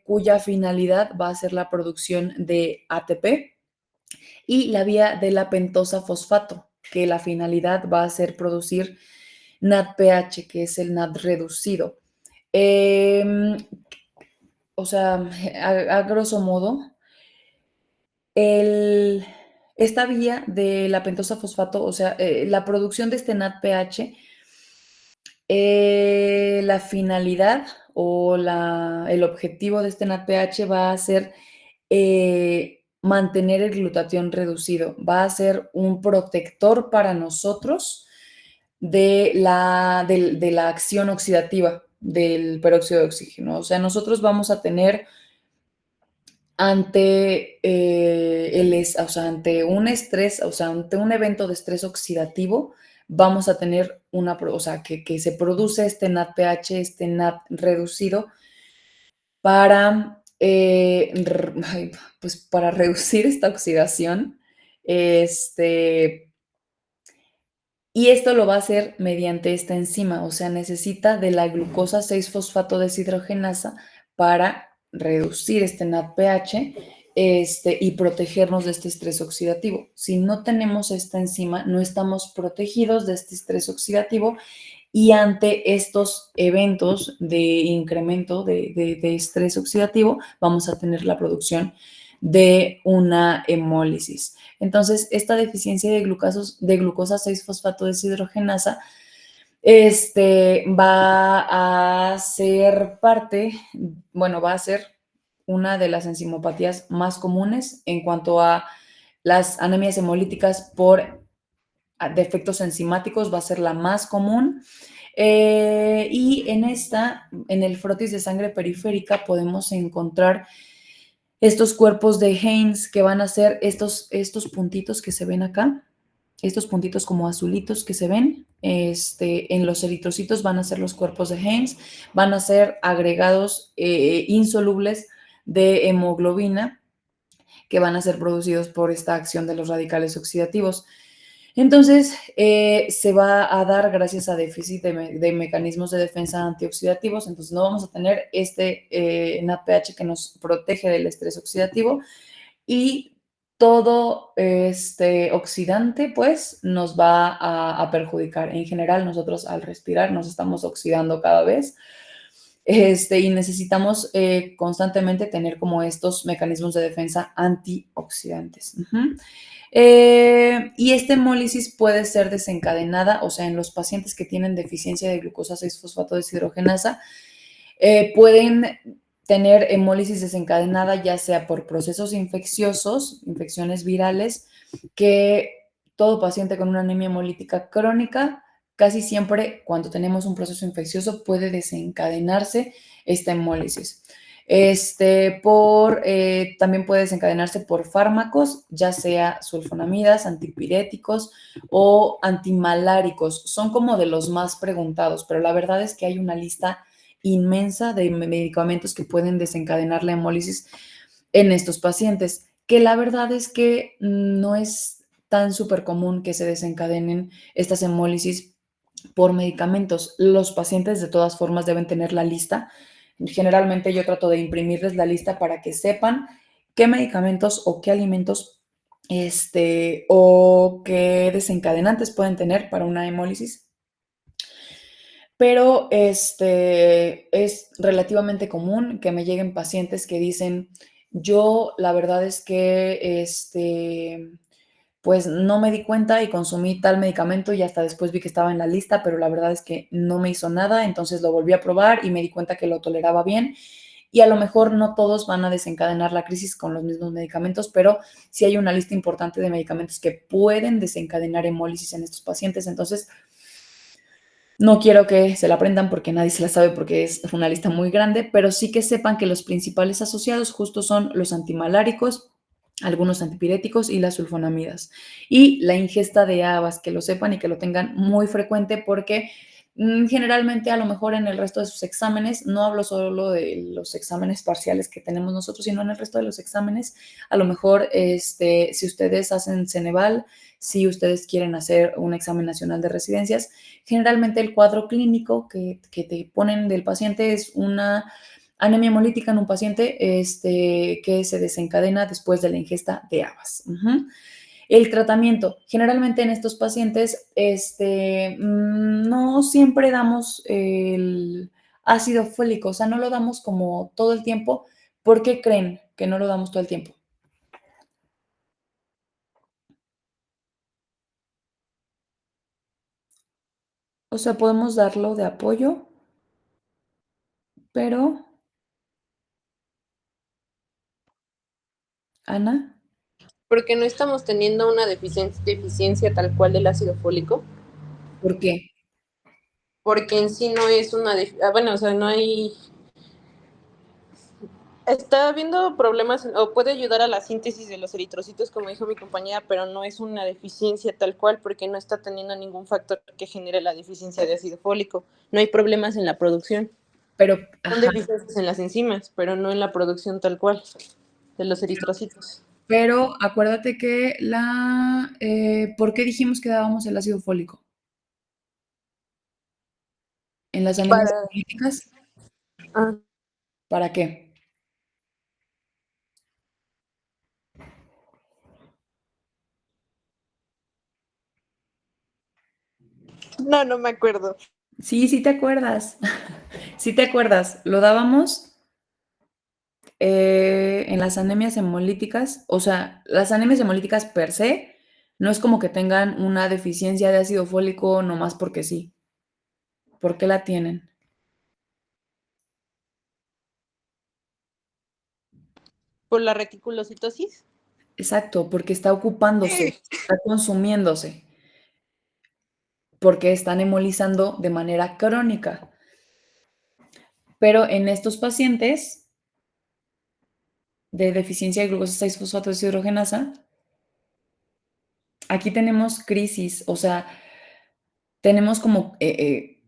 cuya finalidad va a ser la producción de ATP, y la vía de la pentosa fosfato, que la finalidad va a ser producir NADPH, que es el NAD reducido. O sea, a grosso modo, esta vía de la pentosa fosfato, o sea, la producción de este NADPH, la finalidad o el objetivo de este NADPH va a ser mantener el glutatión reducido, va a ser un protector para nosotros de la acción oxidativa del peróxido de oxígeno. O sea, nosotros vamos a tener ante ante un estrés, o sea, ante un evento de estrés oxidativo, vamos a tener que se produce este NADPH, este NAD reducido para, pues para reducir esta oxidación. Y esto lo va a hacer mediante esta enzima, o sea, necesita de la glucosa 6-fosfato deshidrogenasa para reducir este NADPH y protegernos de este estrés oxidativo. Si no tenemos esta enzima, no estamos protegidos de este estrés oxidativo y ante estos eventos de incremento de estrés oxidativo, vamos a tener la producción de una hemólisis. Entonces, esta deficiencia de glucosa 6-fosfato deshidrogenasa va a ser va a ser una de las enzimopatías más comunes en cuanto a las anemias hemolíticas por defectos enzimáticos, va a ser la más común. Y en el frotis de sangre periférica podemos encontrar estos cuerpos de Haynes que van a ser estos puntitos que se ven acá, estos puntitos como azulitos que se ven, en los eritrocitos van a ser los cuerpos de Haynes, van a ser agregados insolubles de hemoglobina que van a ser producidos por esta acción de los radicales oxidativos. Entonces, se va a dar gracias a déficit de mecanismos de defensa antioxidativos. Entonces, no vamos a tener NADPH que nos protege del estrés oxidativo y todo oxidante, pues, nos va a perjudicar. En general, nosotros al respirar nos estamos oxidando cada vez. Y necesitamos constantemente tener como estos mecanismos de defensa antioxidantes. Y esta hemólisis puede ser desencadenada, o sea, en los pacientes que tienen deficiencia de glucosa 6-fosfato deshidrogenasa, pueden tener hemólisis desencadenada ya sea por procesos infecciosos, infecciones virales, que todo paciente con una anemia hemolítica crónica, casi siempre cuando tenemos un proceso infeccioso puede desencadenarse esta hemólisis. También puede desencadenarse por fármacos, ya sea sulfonamidas, antipiréticos o antimaláricos. Son como de los más preguntados, pero la verdad es que hay una lista inmensa de medicamentos que pueden desencadenar la hemólisis en estos pacientes, que la verdad es que no es tan súper común que se desencadenen estas hemólisis por medicamentos. Los pacientes de todas formas deben tener la lista. Generalmente yo trato de imprimirles la lista para que sepan qué medicamentos o qué alimentos o qué desencadenantes pueden tener para una hemólisis. Pero es relativamente común que me lleguen pacientes que dicen, yo la verdad es que pues no me di cuenta y consumí tal medicamento y hasta después vi que estaba en la lista, pero la verdad es que no me hizo nada, entonces lo volví a probar y me di cuenta que lo toleraba bien. Y a lo mejor no todos van a desencadenar la crisis con los mismos medicamentos, pero sí hay una lista importante de medicamentos que pueden desencadenar hemólisis en estos pacientes. Entonces, no quiero que se la aprendan porque nadie se la sabe porque es una lista muy grande, pero sí que sepan que los principales asociados justo son los antimaláricos, algunos antipiréticos y las sulfonamidas. Y la ingesta de habas, que lo sepan y que lo tengan muy frecuente porque generalmente a lo mejor en el resto de sus exámenes, no hablo solo de los exámenes parciales que tenemos nosotros, sino en el resto de los exámenes, a lo mejor si ustedes hacen Ceneval, si ustedes quieren hacer un examen nacional de residencias, generalmente el cuadro clínico que te ponen del paciente es una anemia hemolítica en un paciente que se desencadena después de la ingesta de habas. El tratamiento, generalmente en estos pacientes, no siempre damos el ácido fólico, o sea, no lo damos como todo el tiempo. ¿Por qué creen que no lo damos todo el tiempo? O sea, podemos darlo de apoyo, pero, Ana, Porque no estamos teniendo una deficiencia tal cual del ácido fólico, ¿por qué? porque en sí no es una, bueno, o sea, no hay, está habiendo problemas o puede ayudar a la síntesis de los eritrocitos, como dijo mi compañera, pero no es una deficiencia tal cual porque no está teniendo ningún factor que genere la deficiencia de ácido fólico. No hay problemas en la producción. Pero, Son deficiencias en las enzimas, pero no en la producción tal cual de los eritrocitos. pero acuérdate que ¿por qué dijimos que dábamos el ácido fólico? En las anemias hemolíticas, ¿para qué? No me acuerdo. Sí te acuerdas. Sí te acuerdas. Lo dábamos en las anemias hemolíticas. O sea, las anemias hemolíticas per se no es como que tengan una deficiencia de ácido fólico nomás porque sí. ¿Por qué la tienen? ¿Por la reticulocitosis? Exacto, porque está ocupándose, está consumiéndose, porque están hemolizando de manera crónica. Pero en estos pacientes de deficiencia de glucosa 6-fosfato deshidrogenasa, aquí tenemos crisis, o sea, tenemos como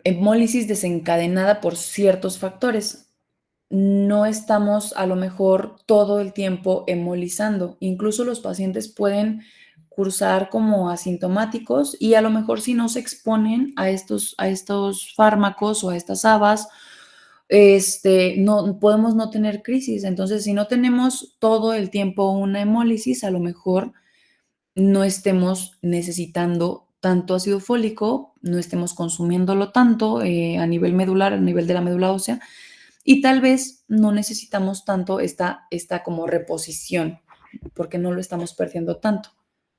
hemólisis desencadenada por ciertos factores. No estamos a lo mejor todo el tiempo hemolizando. Incluso los pacientes pueden cursar como asintomáticos y a lo mejor si no se exponen a estos fármacos o a estas habas, no podemos no tener crisis. Entonces, si no tenemos todo el tiempo una hemólisis, a lo mejor no estemos necesitando tanto ácido fólico, no estemos consumiéndolo tanto a nivel medular, a nivel de la médula ósea, y tal vez no necesitamos tanto esta como reposición, porque no lo estamos perdiendo tanto,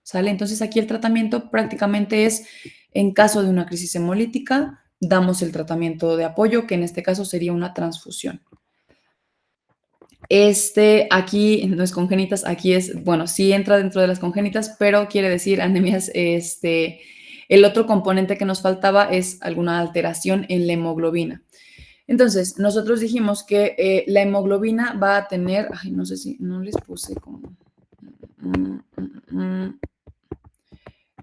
¿sale? Entonces aquí el tratamiento prácticamente es, en caso de una crisis hemolítica, damos el tratamiento de apoyo, que en este caso sería una transfusión. Aquí no es congénitas, aquí es, bueno, sí entra dentro de las congénitas, pero quiere decir anemias, el otro componente que nos faltaba es alguna alteración en la hemoglobina. Entonces, nosotros dijimos que la hemoglobina va a tener, ay, no sé si, no les puse como,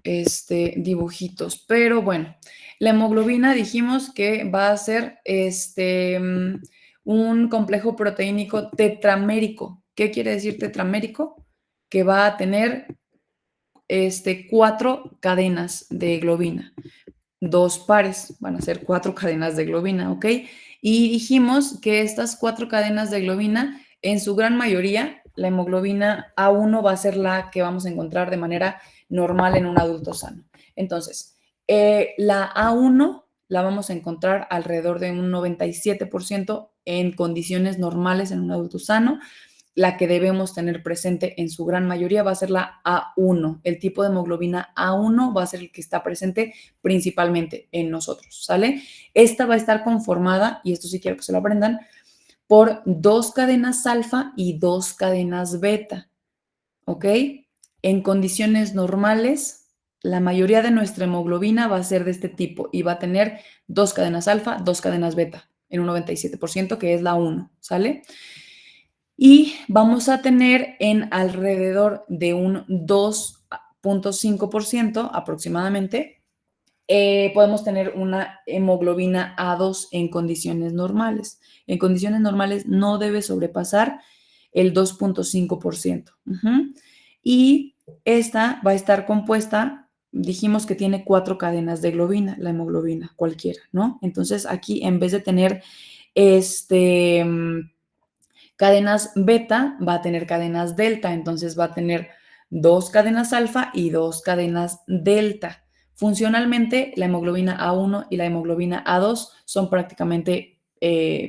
dibujitos. Pero bueno, la hemoglobina dijimos que va a ser un complejo proteínico tetramérico. ¿Qué quiere decir tetramérico? Que va a tener 4 cadenas de globina. 2 pares, van a ser 4 cadenas de globina, ¿ok? Y dijimos que estas 4 cadenas de globina, en su gran mayoría, la hemoglobina A1 va a ser la que vamos a encontrar de manera normal en un adulto sano. Entonces, la A1 la vamos a encontrar alrededor de un 97% en condiciones normales en un adulto sano. La que debemos tener presente en su gran mayoría va a ser la A1. El tipo de hemoglobina A1 va a ser el que está presente principalmente en nosotros, ¿sale? Esta va a estar conformada, y esto sí quiero que se lo aprendan, por 2 cadenas alfa y 2 cadenas beta, ¿ok? En condiciones normales, la mayoría de nuestra hemoglobina va a ser de este tipo y va a tener 2 cadenas alfa, 2 cadenas beta, en un 97%, que es la 1, ¿sale? Y vamos a tener en alrededor de un 2.5% aproximadamente, podemos tener una hemoglobina A2 en condiciones normales. En condiciones normales no debe sobrepasar el 2.5%. Y esta va a estar compuesta, dijimos que tiene 4 cadenas de globina, la hemoglobina, cualquiera, ¿no? Entonces aquí, en vez de tener cadenas beta, va a tener cadenas delta, entonces va a tener 2 cadenas alfa y 2 cadenas delta. Funcionalmente, la hemoglobina A1 y la hemoglobina A2 son prácticamente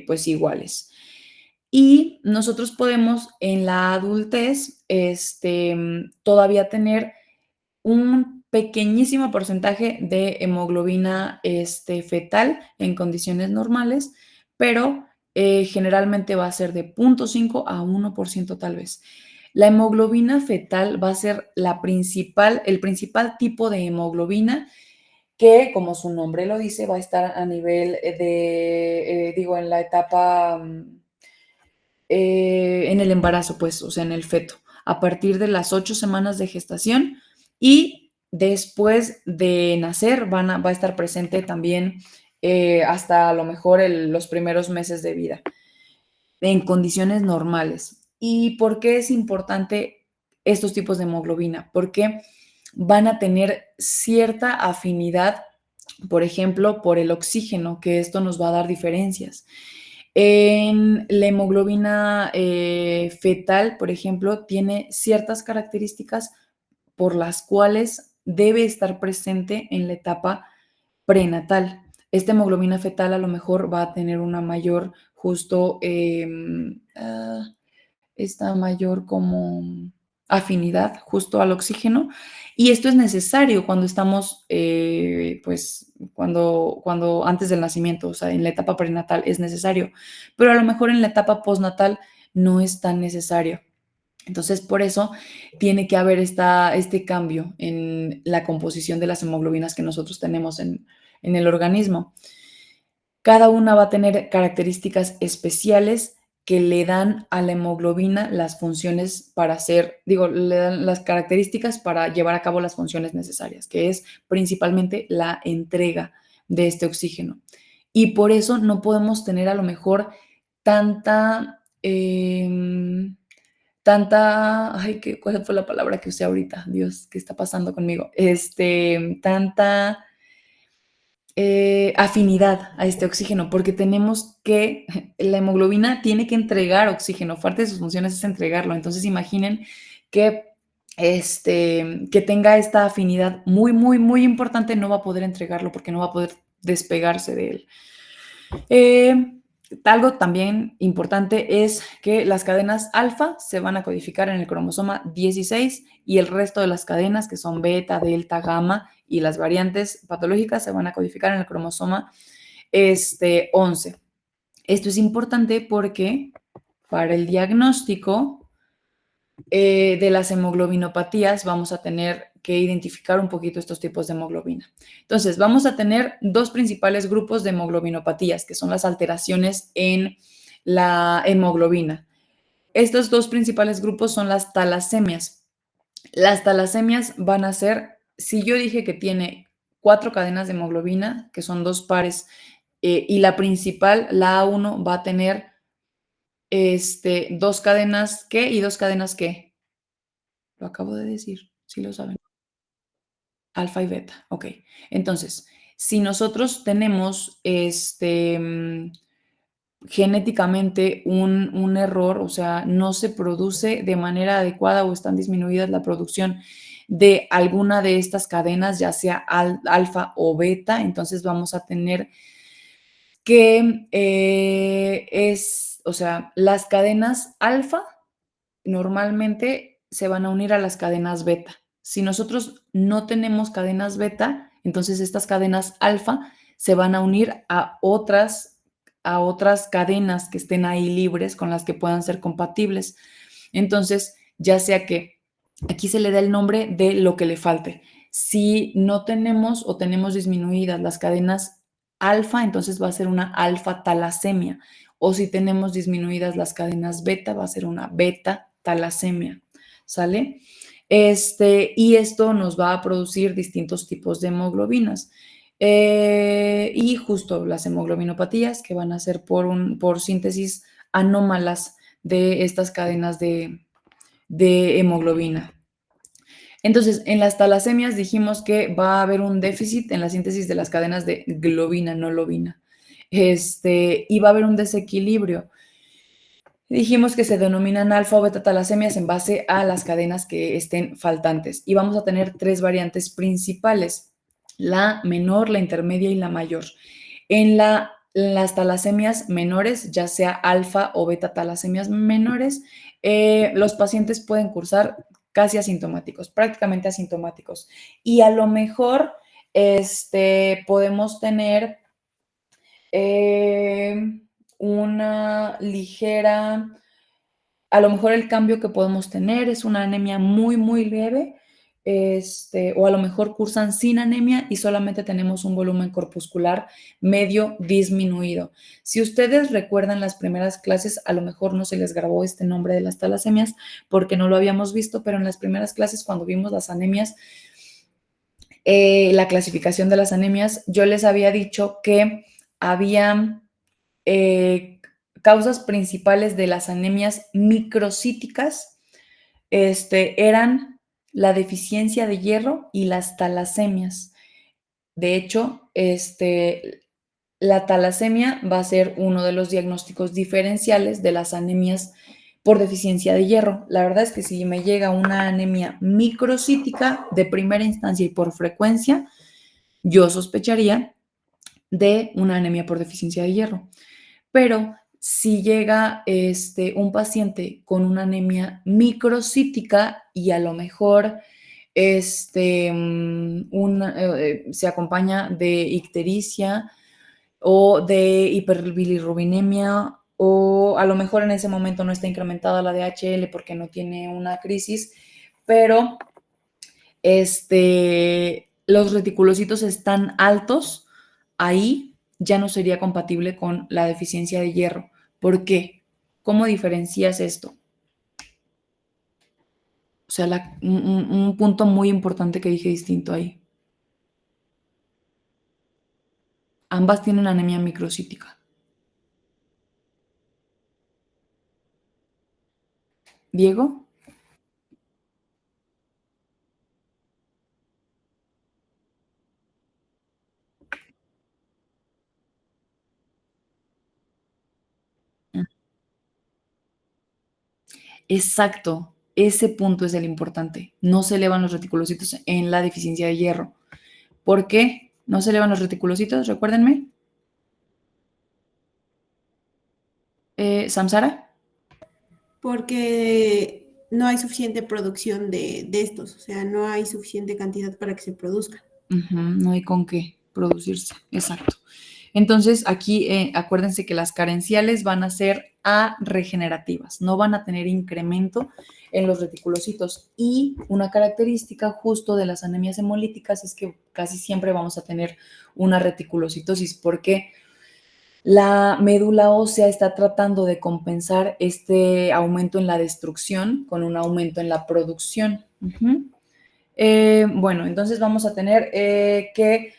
pues iguales. Y nosotros podemos en la adultez todavía tener un pequeñísimo porcentaje de hemoglobina fetal en condiciones normales, pero generalmente va a ser de 0.5 a 1% tal vez. La hemoglobina fetal va a ser el principal tipo de hemoglobina que, como su nombre lo dice, va a estar a nivel en la etapa, en el embarazo, pues, o sea, en el feto, a partir de las 8 semanas de gestación, y después de nacer va a estar presente también hasta a lo mejor los primeros meses de vida, en condiciones normales. ¿Y por qué es importante estos tipos de hemoglobina? Porque van a tener cierta afinidad, por ejemplo, por el oxígeno, que esto nos va a dar diferencias. En la hemoglobina fetal, por ejemplo, tiene ciertas características por las cuales debe estar presente en la etapa prenatal. Esta hemoglobina fetal a lo mejor va a tener una mayor esta mayor como afinidad justo al oxígeno, y esto es necesario cuando estamos, pues, cuando antes del nacimiento, o sea, en la etapa prenatal es necesario, pero a lo mejor en la etapa postnatal no es tan necesario. Entonces, por eso tiene que haber este cambio en la composición de las hemoglobinas que nosotros tenemos en el organismo. Cada una va a tener características especiales que le dan a la hemoglobina las funciones le dan las características para llevar a cabo las funciones necesarias, que es principalmente la entrega de este oxígeno. Y por eso no podemos tener a lo mejor tanta, ¿cuál fue la palabra que usé ahorita? Dios, ¿qué está pasando conmigo? Tanta afinidad a este oxígeno, porque la hemoglobina tiene que entregar oxígeno, parte de sus funciones es entregarlo. Entonces imaginen que tenga esta afinidad muy, muy, muy importante, no va a poder entregarlo porque no va a poder despegarse de él. Algo también importante es que las cadenas alfa se van a codificar en el cromosoma 16 y el resto de las cadenas, que son beta, delta, gamma y las variantes patológicas, se van a codificar en el cromosoma 11. Esto es importante porque para el diagnóstico de las hemoglobinopatías vamos a tener que identificar un poquito estos tipos de hemoglobina. Entonces, vamos a tener 2 principales grupos de hemoglobinopatías, que son las alteraciones en la hemoglobina. Estos 2 principales grupos son las talasemias. Las talasemias van a ser si yo dije que tiene 4 cadenas de hemoglobina, que son 2 pares, y la principal, la A1, va a tener 2 cadenas, ¿qué? ¿Y 2 cadenas qué? Lo acabo de decir, sí lo saben. Alfa y beta, ok. Entonces, si nosotros tenemos genéticamente un error, o sea, no se produce de manera adecuada o están disminuidas la producción de alguna de estas cadenas, ya sea alfa o beta, entonces vamos a tener que o sea, las cadenas alfa normalmente se van a unir a las cadenas beta. Si nosotros no tenemos cadenas beta, entonces estas cadenas alfa se van a unir a otras cadenas que estén ahí libres con las que puedan ser compatibles. Entonces, ya sea que aquí se le da el nombre de lo que le falte. Si no tenemos o tenemos disminuidas las cadenas alfa, entonces va a ser una alfa talasemia. O si tenemos disminuidas las cadenas beta, va a ser una beta talasemia. ¿Sale? Y esto nos va a producir distintos tipos de hemoglobinas. Y justo las hemoglobinopatías que van a ser por síntesis anómalas de estas cadenas de hemoglobina. Entonces, en las talasemias dijimos que va a haber un déficit en la síntesis de las cadenas de globina, no lobina. Y va a haber un desequilibrio. Dijimos que se denominan alfa o beta talasemias en base a las cadenas que estén faltantes. Y vamos a tener 3 variantes principales: la menor, la intermedia y la mayor. En las talasemias menores, ya sea alfa o beta talasemias menores, los pacientes pueden cursar casi asintomáticos, prácticamente asintomáticos. Y a lo mejor podemos tener una ligera, a lo mejor el cambio que podemos tener es una anemia muy, muy leve, o a lo mejor cursan sin anemia y solamente tenemos un volumen corpuscular medio disminuido. Si ustedes recuerdan las primeras clases, a lo mejor no se les grabó este nombre de las talasemias porque no lo habíamos visto, pero en las primeras clases cuando vimos las anemias, la clasificación de las anemias, yo les había dicho que había causas principales de las anemias microcíticas, eran la deficiencia de hierro y las talasemias. De hecho, la talasemia va a ser uno de los diagnósticos diferenciales de las anemias por deficiencia de hierro. La verdad es que si me llega una anemia microcítica de primera instancia y por frecuencia, yo sospecharía de una anemia por deficiencia de hierro. Pero si llega un paciente con una anemia microcítica y a lo mejor se acompaña de ictericia o de hiperbilirrubinemia, o a lo mejor en ese momento no está incrementada la DHL porque no tiene una crisis, pero los reticulocitos están altos, ahí ya no sería compatible con la deficiencia de hierro. ¿Por qué? ¿Cómo diferencias esto? O sea, un punto muy importante que dije distinto ahí. Ambas tienen anemia microcítica. ¿Diego? Exacto, ese punto es el importante. No se elevan los reticulocitos en la deficiencia de hierro. ¿Por qué no se elevan los reticulocitos? Recuérdenme. ¿Samsara? Porque no hay suficiente producción de estos, o sea, no hay suficiente cantidad para que se produzcan. No hay con qué producirse, exacto. Entonces, aquí acuérdense que las carenciales van a ser regenerativas, no van a tener incremento en los reticulocitos. Y una característica justo de las anemias hemolíticas es que casi siempre vamos a tener una reticulocitosis porque la médula ósea está tratando de compensar este aumento en la destrucción con un aumento en la producción. Bueno, entonces vamos a tener que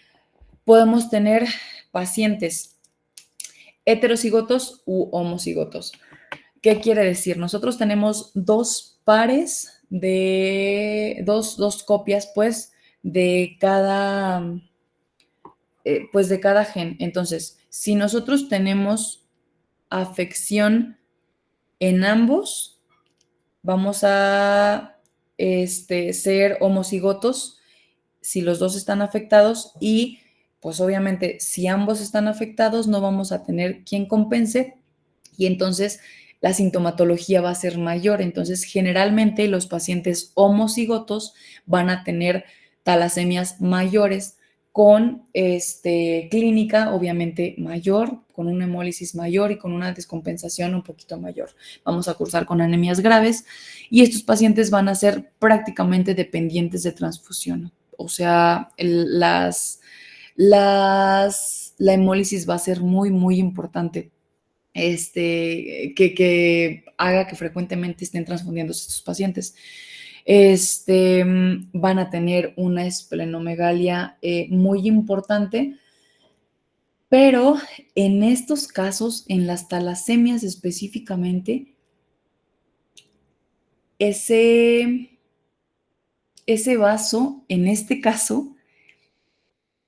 podemos tener pacientes heterocigotos u homocigotos. ¿Qué quiere decir? Nosotros tenemos dos pares de, dos copias, pues, de cada gen. Entonces, si nosotros tenemos afección en ambos, vamos a ser homocigotos si los dos están afectados y pues obviamente si ambos están afectados no vamos a tener quien compense y entonces la sintomatología va a ser mayor. Entonces generalmente los pacientes homocigotos van a tener talasemias mayores con clínica obviamente mayor, con una hemólisis mayor y con una descompensación un poquito mayor. Vamos a cursar con anemias graves y estos pacientes van a ser prácticamente dependientes de transfusión. O sea, la hemólisis va a ser muy, muy importante. Que haga que frecuentemente estén transfundiéndose estos pacientes. Van a tener una esplenomegalia muy importante, pero en estos casos, en las talasemias específicamente, ese vaso, en este caso,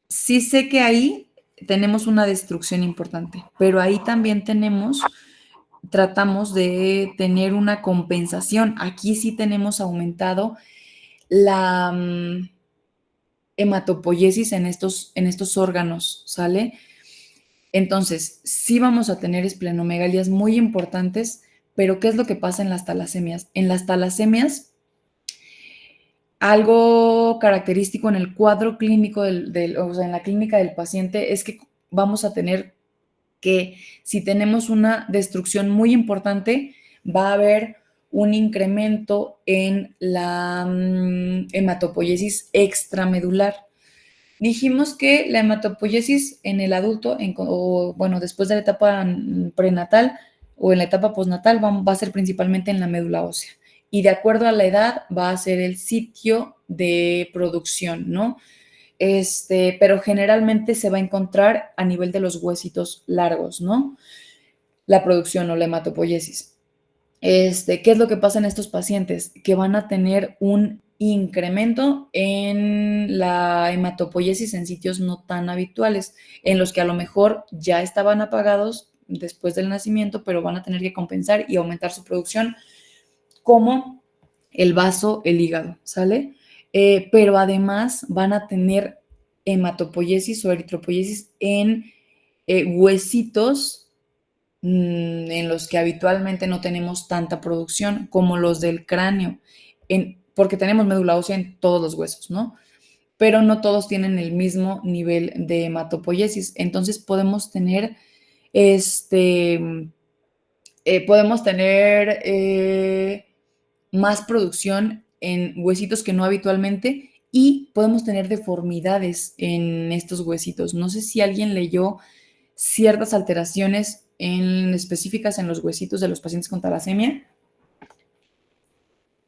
sí sé que ahí tenemos una destrucción importante, pero ahí también tratamos de tener una compensación. Aquí sí tenemos aumentado la hematopoiesis en estos órganos, ¿sale? Entonces, sí vamos a tener esplenomegalias muy importantes, pero ¿qué es lo que pasa en las talasemias? En las talasemias, algo característico en el cuadro clínico o sea, en la clínica del paciente es que vamos a tener que si tenemos una destrucción muy importante, va a haber un incremento en la hematopoiesis extramedular. Dijimos que la hematopoiesis en el adulto, después de la etapa prenatal o en la etapa postnatal, va a ser principalmente en la médula ósea. Y de acuerdo a la edad, va a ser el sitio de producción, ¿no? Pero generalmente se va a encontrar a nivel de los huesitos largos, ¿no? La producción o la hematopoiesis. ¿Qué es lo que pasa en estos pacientes? Que van a tener un incremento en la hematopoiesis en sitios no tan habituales, en los que a lo mejor ya estaban apagados después del nacimiento, pero van a tener que compensar y aumentar su producción, como el vaso, el hígado, ¿sale? Pero además van a tener hematopoiesis o eritropoiesis en huesitos en los que habitualmente no tenemos tanta producción, como los del cráneo, porque tenemos médula ósea en todos los huesos, ¿no? Pero no todos tienen el mismo nivel de hematopoiesis. Entonces podemos tener más producción en huesitos que no habitualmente y podemos tener deformidades en estos huesitos. No sé si alguien leyó ciertas alteraciones específicas en los huesitos de los pacientes con talasemia.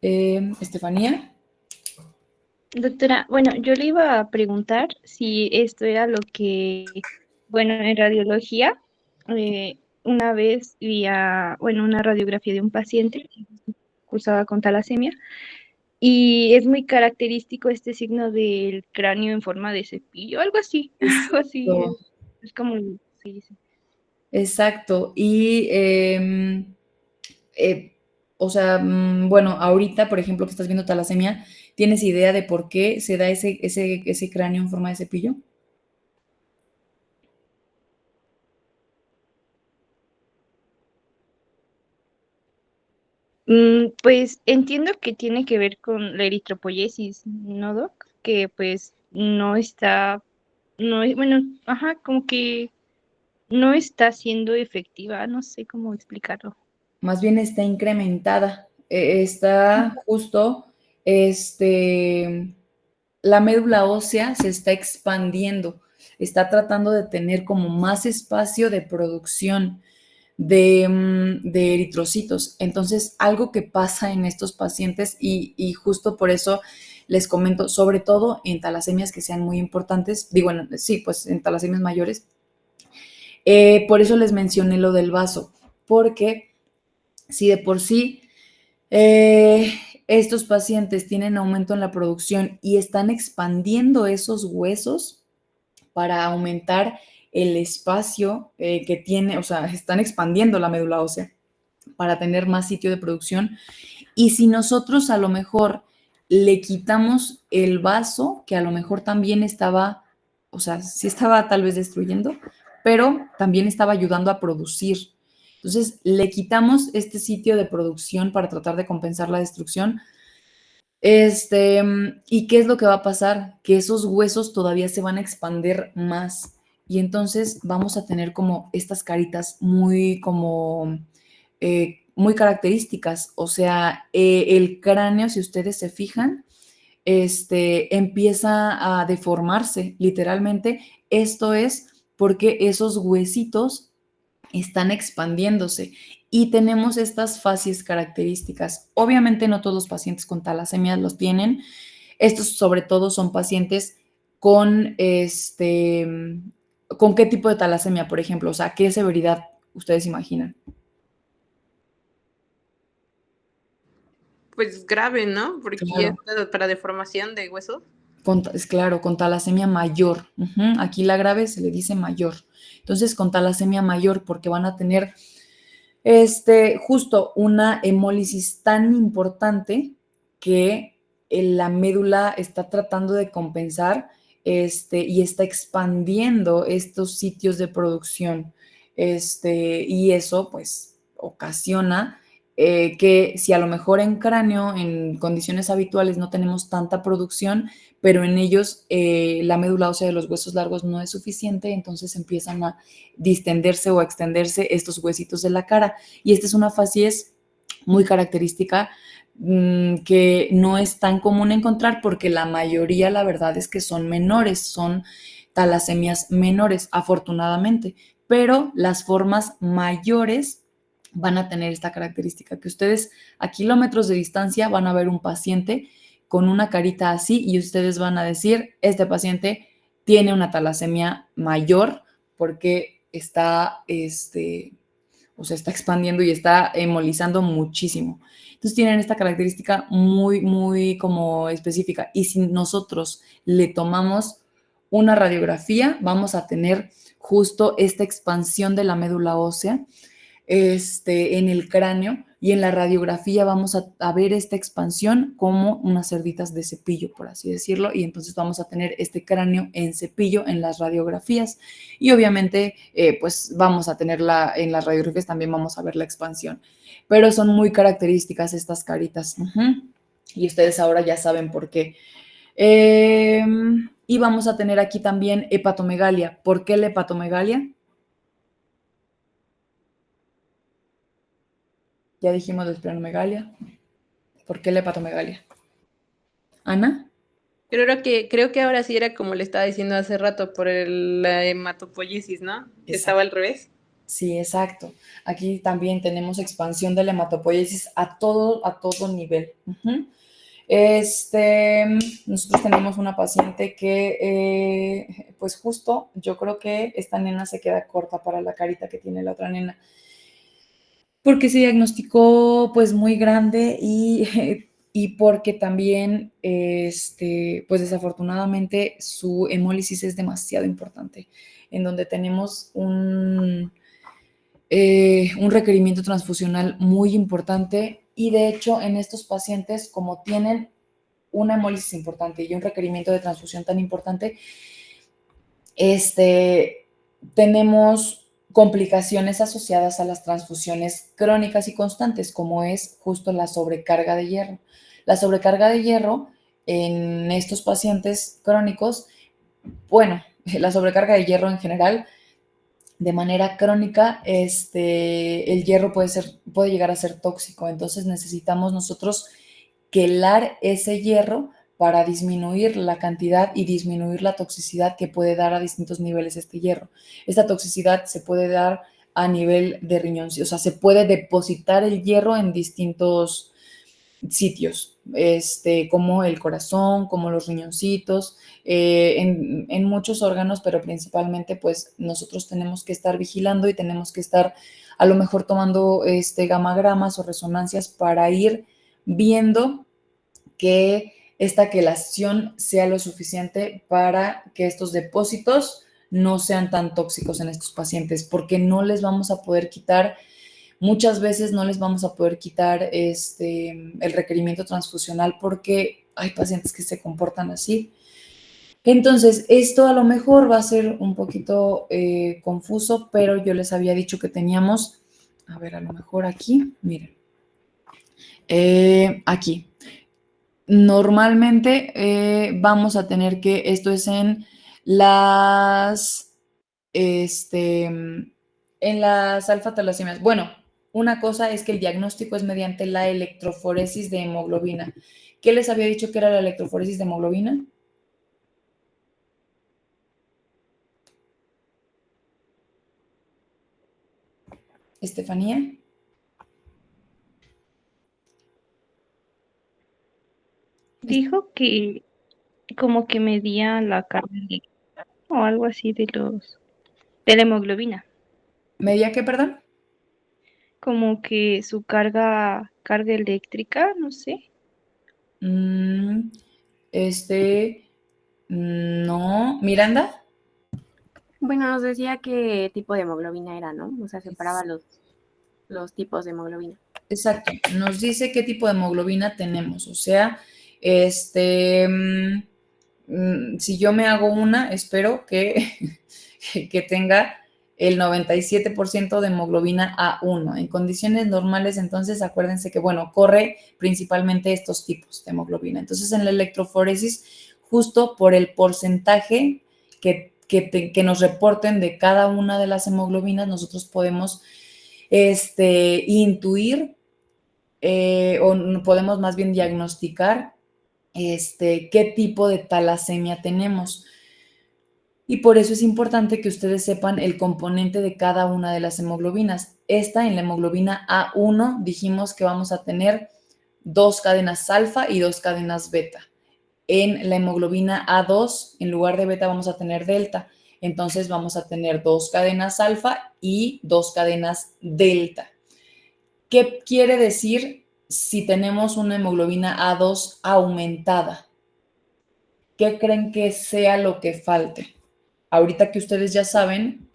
Estefanía. Doctora, bueno, yo le iba a preguntar si esto era lo que, bueno, en radiología, una vez vi una radiografía de un paciente que cursaba con talasemia y es muy característico este signo del cráneo en forma de cepillo, algo así, algo así, es como se dice. Exacto, y o sea, bueno, ahorita, por ejemplo, que estás viendo talasemia, ¿tienes idea de por qué se da ese cráneo en forma de cepillo? Pues entiendo que tiene que ver con la eritropoiesis, ¿no, Doc? Que pues no está, bueno, ajá, como que no está siendo efectiva, no sé cómo explicarlo. Más bien está incrementada, está justo, la médula ósea se está expandiendo, está tratando de tener como más espacio de producción de eritrocitos. Entonces, algo que pasa en estos pacientes y justo por eso les comento, sobre todo en talasemias que sean muy importantes, digo, sí, pues en talasemias mayores, por eso les mencioné lo del vaso, porque si de por sí estos pacientes tienen aumento en la producción y están expandiendo esos huesos para aumentar el espacio que tiene, o sea, están expandiendo la médula ósea para tener más sitio de producción. Y si nosotros a lo mejor le quitamos el vaso, que a lo mejor también estaba, o sea, sí estaba tal vez destruyendo, pero también estaba ayudando a producir. Entonces, le quitamos este sitio de producción para tratar de compensar la destrucción. ¿Y qué es lo que va a pasar? Que esos huesos todavía se van a expandir más y entonces vamos a tener como estas caritas muy como muy características. O sea, el cráneo, si ustedes se fijan, empieza a deformarse literalmente. Esto es porque esos huesitos están expandiéndose y tenemos estas facies características. Obviamente no todos los pacientes con talasemia los tienen. Estos sobre todo son pacientes con ¿con qué tipo de talasemia, por ejemplo? O sea, ¿qué severidad ustedes imaginan? Pues grave, ¿no? Porque ya Claro. está para deformación de huesos. Es claro, con talasemia mayor. Aquí la grave se le dice mayor. Entonces, con talasemia mayor, porque van a tener justo una hemólisis tan importante que la médula está tratando de compensar y está expandiendo estos sitios de producción. Y eso, pues, ocasiona que si a lo mejor en cráneo, en condiciones habituales, no tenemos tanta producción, pero en ellos la médula ósea de los huesos largos no es suficiente, entonces empiezan a distenderse o a extenderse estos huesitos de la cara. Y esta es una facies muy característica que no es tan común encontrar porque la mayoría, la verdad, es que son menores, son talasemias menores, afortunadamente, pero las formas mayores van a tener esta característica, que ustedes a kilómetros de distancia van a ver un paciente con una carita así y ustedes van a decir, este paciente tiene una talasemia mayor porque está, o sea, está expandiendo y está hemolizando muchísimo. Entonces tienen esta característica muy, muy como específica. Y si nosotros le tomamos una radiografía, vamos a tener justo esta expansión de la médula ósea en el cráneo y en la radiografía vamos a ver esta expansión como unas cerditas de cepillo, por así decirlo, y entonces vamos a tener este cráneo en cepillo en las radiografías y obviamente pues vamos a tenerla en las radiografías, también vamos a ver la expansión, pero son muy características estas caritas y ustedes ahora ya saben por qué. Y vamos a tener aquí también hepatomegalia. ¿Por qué la hepatomegalia? Ya dijimos la esplenomegalia. ¿Por qué la hepatomegalia? ¿Ana? Creo que ahora sí era como le estaba diciendo hace rato por la hematopoiesis, ¿no? Estaba al revés. Sí, exacto. Aquí también tenemos expansión de la hematopoiesis a todo nivel. Nosotros tenemos una paciente que, pues justo, yo creo que esta nena se queda corta para la carita que tiene la otra nena. Porque se diagnosticó pues muy grande y porque también, pues desafortunadamente su hemólisis es demasiado importante, en donde tenemos un requerimiento transfusional muy importante y de hecho en estos pacientes como tienen una hemólisis importante y un requerimiento de transfusión tan importante, tenemos complicaciones asociadas a las transfusiones crónicas y constantes, como es justo la sobrecarga de hierro. La sobrecarga de hierro en estos pacientes crónicos, bueno, la sobrecarga de hierro en general, de manera crónica, el hierro puede llegar a ser tóxico, entonces necesitamos nosotros quelar ese hierro para disminuir la cantidad y disminuir la toxicidad que puede dar a distintos niveles este hierro. Esta toxicidad se puede dar a nivel de riñón. O sea, se puede depositar el hierro en distintos sitios, como el corazón, como los riñoncitos, en muchos órganos, pero principalmente pues nosotros tenemos que estar vigilando y tenemos que estar a lo mejor tomando gamagramas o resonancias para ir viendo que esta quelación sea lo suficiente para que estos depósitos no sean tan tóxicos en estos pacientes, porque no les vamos a poder quitar, muchas veces no les vamos a poder quitar el requerimiento transfusional porque hay pacientes que se comportan así. Entonces, esto a lo mejor va a ser un poquito confuso, pero yo les había dicho que teníamos, a ver, a lo mejor aquí, miren, aquí. Normalmente vamos a tener que, esto es en las, en las alfa-talasemias. Bueno, una cosa es que el diagnóstico es mediante la electroforesis de hemoglobina. ¿Qué les había dicho que era la electroforesis de hemoglobina? Estefanía. Dijo que como que medía la carga eléctrica o algo así de la hemoglobina. ¿Medía qué, perdón? Como que su carga eléctrica, no sé. No. ¿Miranda? Bueno, nos decía qué tipo de hemoglobina era, ¿no? O sea, separaba los tipos de hemoglobina. Exacto, nos dice qué tipo de hemoglobina tenemos, o sea, si yo me hago una, espero que, que tenga el 97% de hemoglobina A1. En condiciones normales, entonces, acuérdense que, bueno, corre principalmente estos tipos de hemoglobina. Entonces, en la electroforesis, justo por el porcentaje que nos reporten de cada una de las hemoglobinas, nosotros podemos intuir o podemos más bien diagnosticar qué tipo de talasemia tenemos. Y por eso es importante que ustedes sepan el componente de cada una de las hemoglobinas. Esta, en la hemoglobina A1, dijimos que vamos a tener 2 cadenas alfa y 2 cadenas beta. En la hemoglobina A2, en lugar de beta, vamos a tener delta. Entonces vamos a tener 2 cadenas alfa y 2 cadenas delta. ¿Qué quiere decir si tenemos una hemoglobina A2 aumentada? ¿Qué creen que sea lo que falte? Ahorita que ustedes ya saben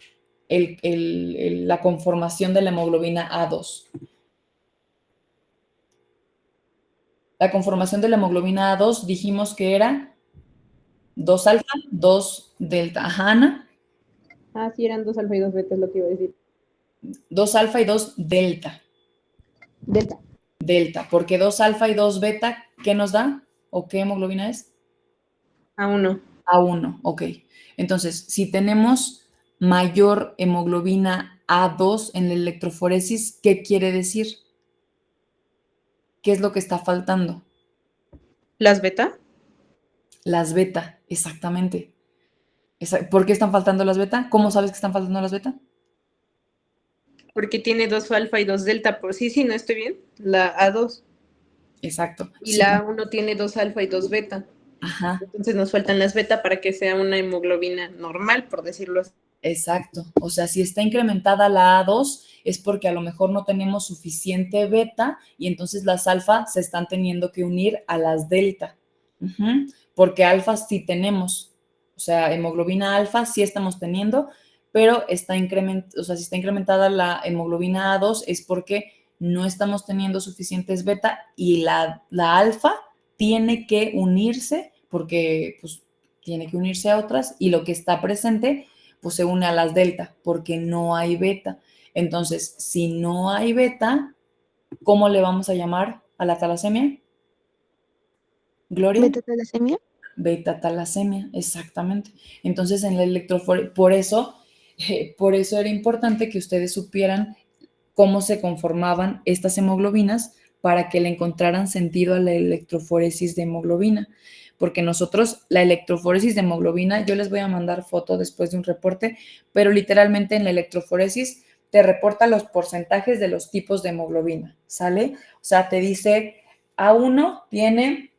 la conformación de la hemoglobina A2. La conformación de la hemoglobina A2 dijimos que era 2 alfa, 2 delta. Ajá, Ana. Ah, sí, eran 2 alfa y 2 beta, es lo que iba a decir. 2 alfa y 2 delta. Delta. Delta, porque 2 alfa y 2 beta, ¿qué nos da? ¿O qué hemoglobina es? A1. A1, ok. Entonces, si tenemos mayor hemoglobina A2 en la electroforesis, ¿qué quiere decir? ¿Qué es lo que está faltando? ¿Las beta? Las beta, exactamente. ¿Por qué están faltando las beta? ¿Cómo sabes que están faltando las beta? Porque tiene 2 alfa y 2 delta. Por sí, no estoy bien. La A2. Exacto. Y Sí. la A1 tiene 2 alfa y 2 beta. Ajá. Entonces nos faltan las beta para que sea una hemoglobina normal, por decirlo así. Exacto. O sea, si está incrementada la A2 es porque a lo mejor no tenemos suficiente beta y entonces las alfa se están teniendo que unir a las delta. Porque alfa sí tenemos. O sea, hemoglobina alfa sí estamos teniendo, pero si está incrementada la hemoglobina A2 es porque no estamos teniendo suficientes beta y la alfa tiene que unirse porque pues tiene que unirse a otras y lo que está presente pues se une a las delta porque no hay beta. Entonces, si no hay beta, ¿cómo le vamos a llamar a la talasemia? Gloria. ¿Beta-talasemia? Beta-talasemia, exactamente. Entonces, en la electroforesis, por eso era importante que ustedes supieran cómo se conformaban estas hemoglobinas para que le encontraran sentido a la electroforesis de hemoglobina. Porque nosotros, la electroforesis de hemoglobina, yo les voy a mandar foto después de un reporte, pero literalmente en la electroforesis te reporta los porcentajes de los tipos de hemoglobina, ¿sale? O sea, te dice A1 tiene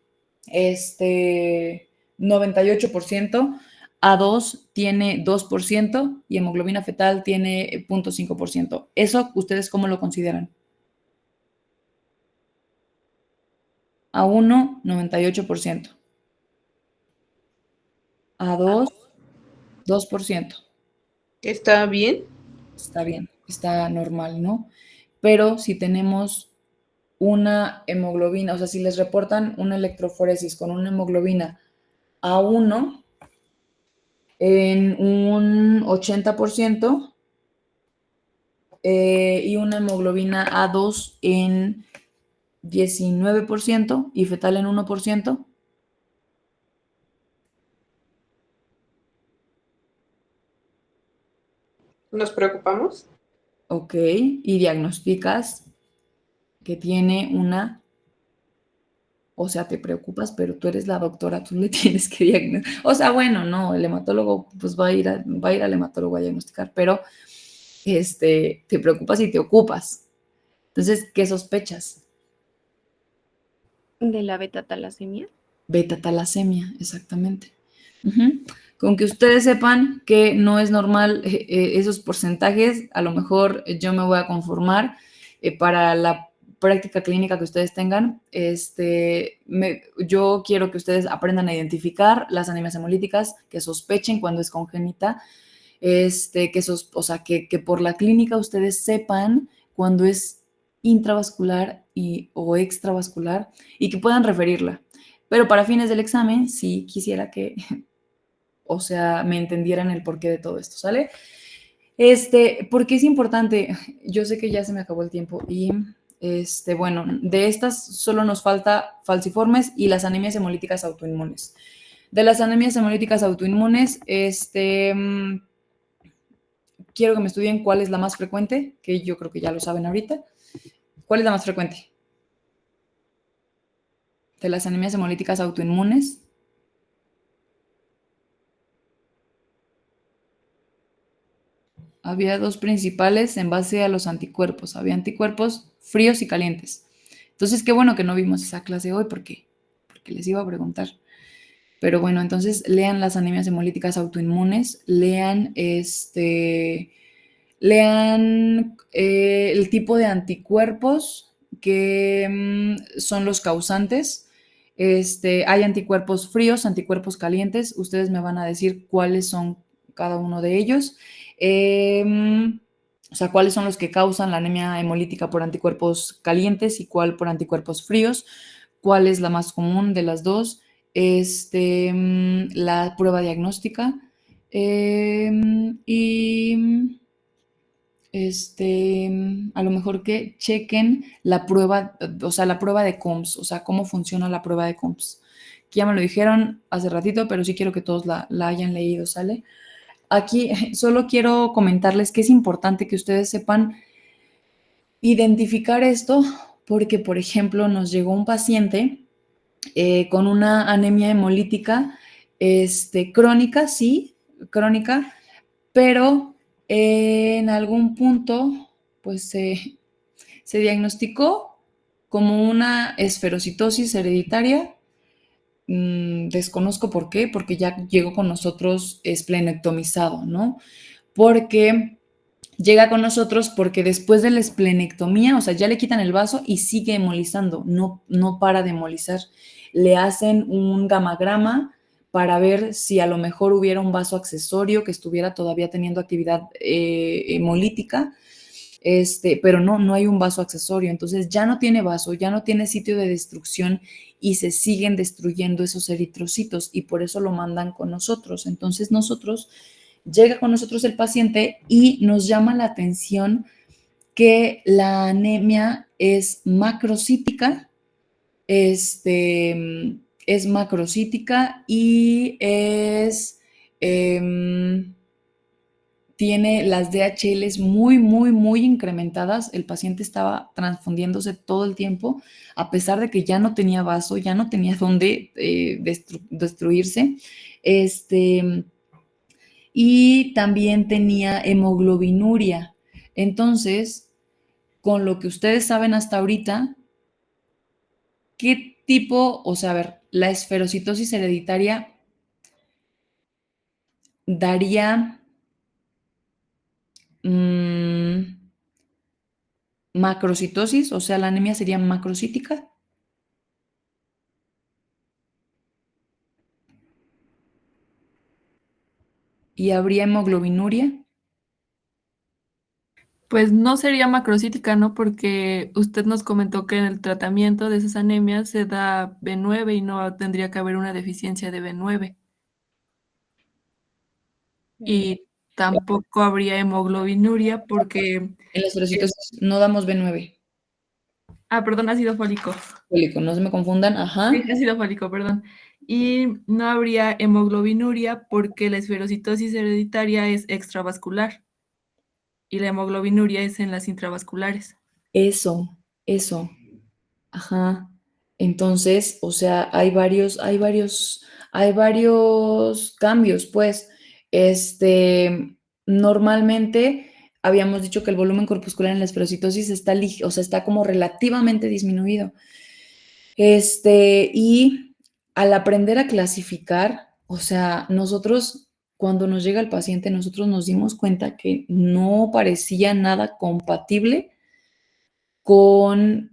98%, A2 tiene 2% y hemoglobina fetal tiene 0.5%. ¿Eso ustedes cómo lo consideran? A1, 98%. A2, 2%. ¿Está bien? Está bien, está normal, ¿no? Pero si tenemos una hemoglobina, o sea, si les reportan una electroforesis con una hemoglobina A1 en un 80% y una hemoglobina A2 en 19% y fetal en 1%. ¿Nos preocupamos? Ok, y diagnosticas que tiene una, o sea, te preocupas, pero tú eres la doctora, tú le tienes que diagnosticar. O sea, bueno, no, el hematólogo pues va a ir al hematólogo a diagnosticar, pero te preocupas y te ocupas. Entonces, ¿qué sospechas? ¿De la beta-talasemia? Beta-talasemia, exactamente. Ujú. Con que ustedes sepan que no es normal esos porcentajes, a lo mejor yo me voy a conformar para la práctica clínica que ustedes tengan. Yo quiero que ustedes aprendan a identificar las anemias hemolíticas, que sospechen cuando es congénita, o sea, que por la clínica ustedes sepan cuando es intravascular o extravascular y que puedan referirla. Pero para fines del examen, sí quisiera que, o sea, me entendieran el porqué de todo esto, ¿sale? ¿Por qué es importante? Yo sé que ya se me acabó el tiempo y, bueno, de estas solo nos falta falciformes y las anemias hemolíticas autoinmunes. De las anemias hemolíticas autoinmunes, quiero que me estudien cuál es la más frecuente, que yo creo que ya lo saben ahorita. ¿Cuál es la más frecuente? De las anemias hemolíticas autoinmunes. Había dos principales en base a los anticuerpos. Había anticuerpos fríos y calientes. Entonces, qué bueno que no vimos esa clase hoy porque les iba a preguntar. Pero bueno, entonces lean las anemias hemolíticas autoinmunes, lean el tipo de anticuerpos que son los causantes. Hay anticuerpos fríos, anticuerpos calientes. Ustedes me van a decir cuáles son cada uno de ellos. O sea, cuáles son los que causan la anemia hemolítica por anticuerpos calientes y cuál por anticuerpos fríos. ¿Cuál es la más común de las dos? La prueba diagnóstica. Y a lo mejor que chequen la prueba, o sea, la prueba de COMS, o sea, cómo funciona la prueba de COMS. Que ya me lo dijeron hace ratito, pero sí quiero que todos la hayan leído, ¿sale? Aquí solo quiero comentarles que es importante que ustedes sepan identificar esto, porque, por ejemplo, nos llegó un paciente con una anemia hemolítica crónica, sí, crónica, pero en algún punto, pues se diagnosticó como una esferocitosis hereditaria. Desconozco por qué, porque ya llegó con nosotros esplenectomizado, ¿no? Porque llega con nosotros porque después de la esplenectomía, o sea, ya le quitan el vaso y sigue hemolizando, no para de hemolizar. Le hacen un gamagrama para ver si a lo mejor hubiera un vaso accesorio que estuviera todavía teniendo actividad hemolítica, pero no hay un vaso accesorio, entonces ya no tiene vaso, ya no tiene sitio de destrucción y se siguen destruyendo esos eritrocitos y por eso lo mandan con nosotros. Entonces llega con nosotros el paciente y nos llama la atención que la anemia es macrocítica, es macrocítica y tiene las DHLs muy, muy, muy incrementadas. El paciente estaba transfundiéndose todo el tiempo, a pesar de que ya no tenía vaso, ya no tenía dónde destruirse. Y también tenía hemoglobinuria. Entonces, con lo que ustedes saben hasta ahorita, ¿qué tipo, o sea, a ver, la esferocitosis hereditaria daría macrocitosis? O sea, la anemia sería macrocítica. ¿Y habría hemoglobinuria? Pues no sería macrocítica, ¿no? Porque usted nos comentó que en el tratamiento de esas anemias se da B9 y no tendría que haber una deficiencia de B9. Y tampoco habría hemoglobinuria porque... En la esferocitosis no damos B9. perdón, ácido fólico. Fólico, no se me confundan, ajá. Sí, ácido fólico, perdón. Y no habría hemoglobinuria porque la esferocitosis hereditaria es extravascular y la hemoglobinuria es en las intravasculares. Eso. Ajá. Entonces, o sea, hay varios cambios, pues. Normalmente habíamos dicho que el volumen corpuscular en la esferocitosis o sea, está como relativamente disminuido. Y al aprender a clasificar, o sea, nosotros, cuando nos llega el paciente, nosotros nos dimos cuenta que no parecía nada compatible con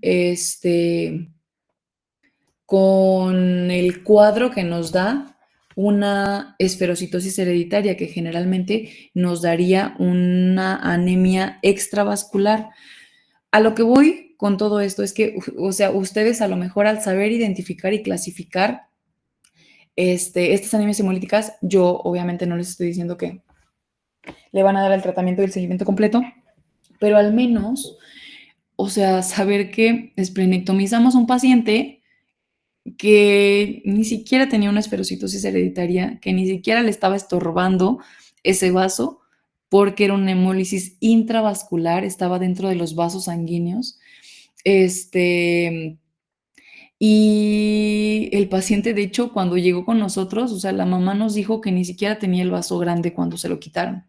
con el cuadro que nos da una esferocitosis hereditaria, que generalmente nos daría una anemia extravascular. A lo que voy con todo esto es que, o sea, ustedes a lo mejor al saber identificar y clasificar estas anemias hemolíticas, yo obviamente no les estoy diciendo que le van a dar el tratamiento y el seguimiento completo, pero al menos, o sea, saber que esplenectomizamos a un paciente que ni siquiera tenía una esferocitosis hereditaria, que ni siquiera le estaba estorbando ese vaso, porque era una hemólisis intravascular, estaba dentro de los vasos sanguíneos. Y el paciente, de hecho, cuando llegó con nosotros, o sea, la mamá nos dijo que ni siquiera tenía el vaso grande cuando se lo quitaron,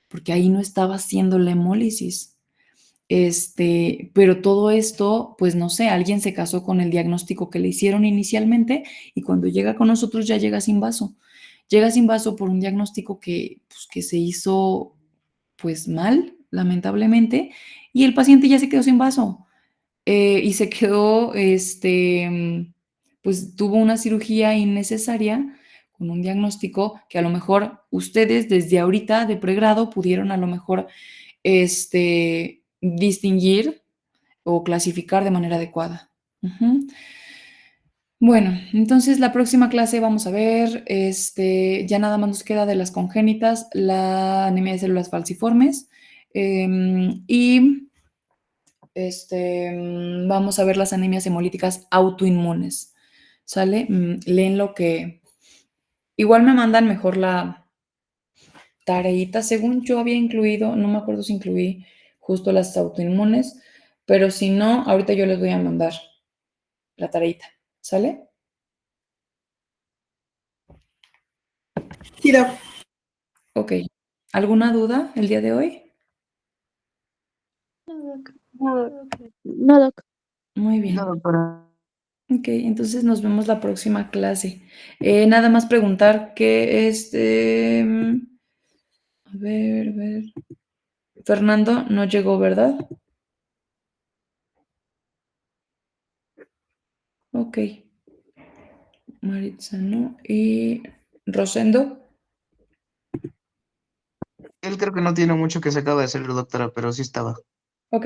porque ahí no estaba haciendo la hemólisis. Pero todo esto, pues no sé, alguien se casó con el diagnóstico que le hicieron inicialmente y cuando llega con nosotros ya llega sin vaso. Llega sin vaso por un diagnóstico que se hizo pues mal, lamentablemente, y el paciente ya se quedó sin vaso. Y se quedó, pues tuvo una cirugía innecesaria con un diagnóstico que a lo mejor ustedes desde ahorita de pregrado pudieron a lo mejor distinguir o clasificar de manera adecuada. Bueno, entonces la próxima clase vamos a ver, ya nada más nos queda de las congénitas, la anemia de células falciformes y vamos a ver las anemias hemolíticas autoinmunes, ¿sale? Leen lo que... Igual me mandan mejor la tareita, según yo había incluido, no me acuerdo si incluí justo las autoinmunes, pero si no, ahorita yo les voy a mandar la tareita, ¿sale? Sí, Doc. Ok. ¿Alguna duda el día de hoy? No, Doc. Muy bien. No, doctora. Ok, entonces nos vemos la próxima clase. Nada más preguntar que a ver. Fernando no llegó, ¿verdad? Ok. Maritza no. ¿Y Rosendo? Él creo que no tiene mucho que se acaba de hacer, doctora, pero sí estaba. Ok.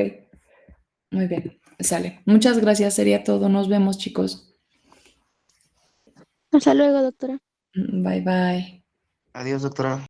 Muy bien. Sale. Muchas gracias. Sería todo. Nos vemos, chicos. Hasta luego, doctora. Bye, bye. Adiós, doctora.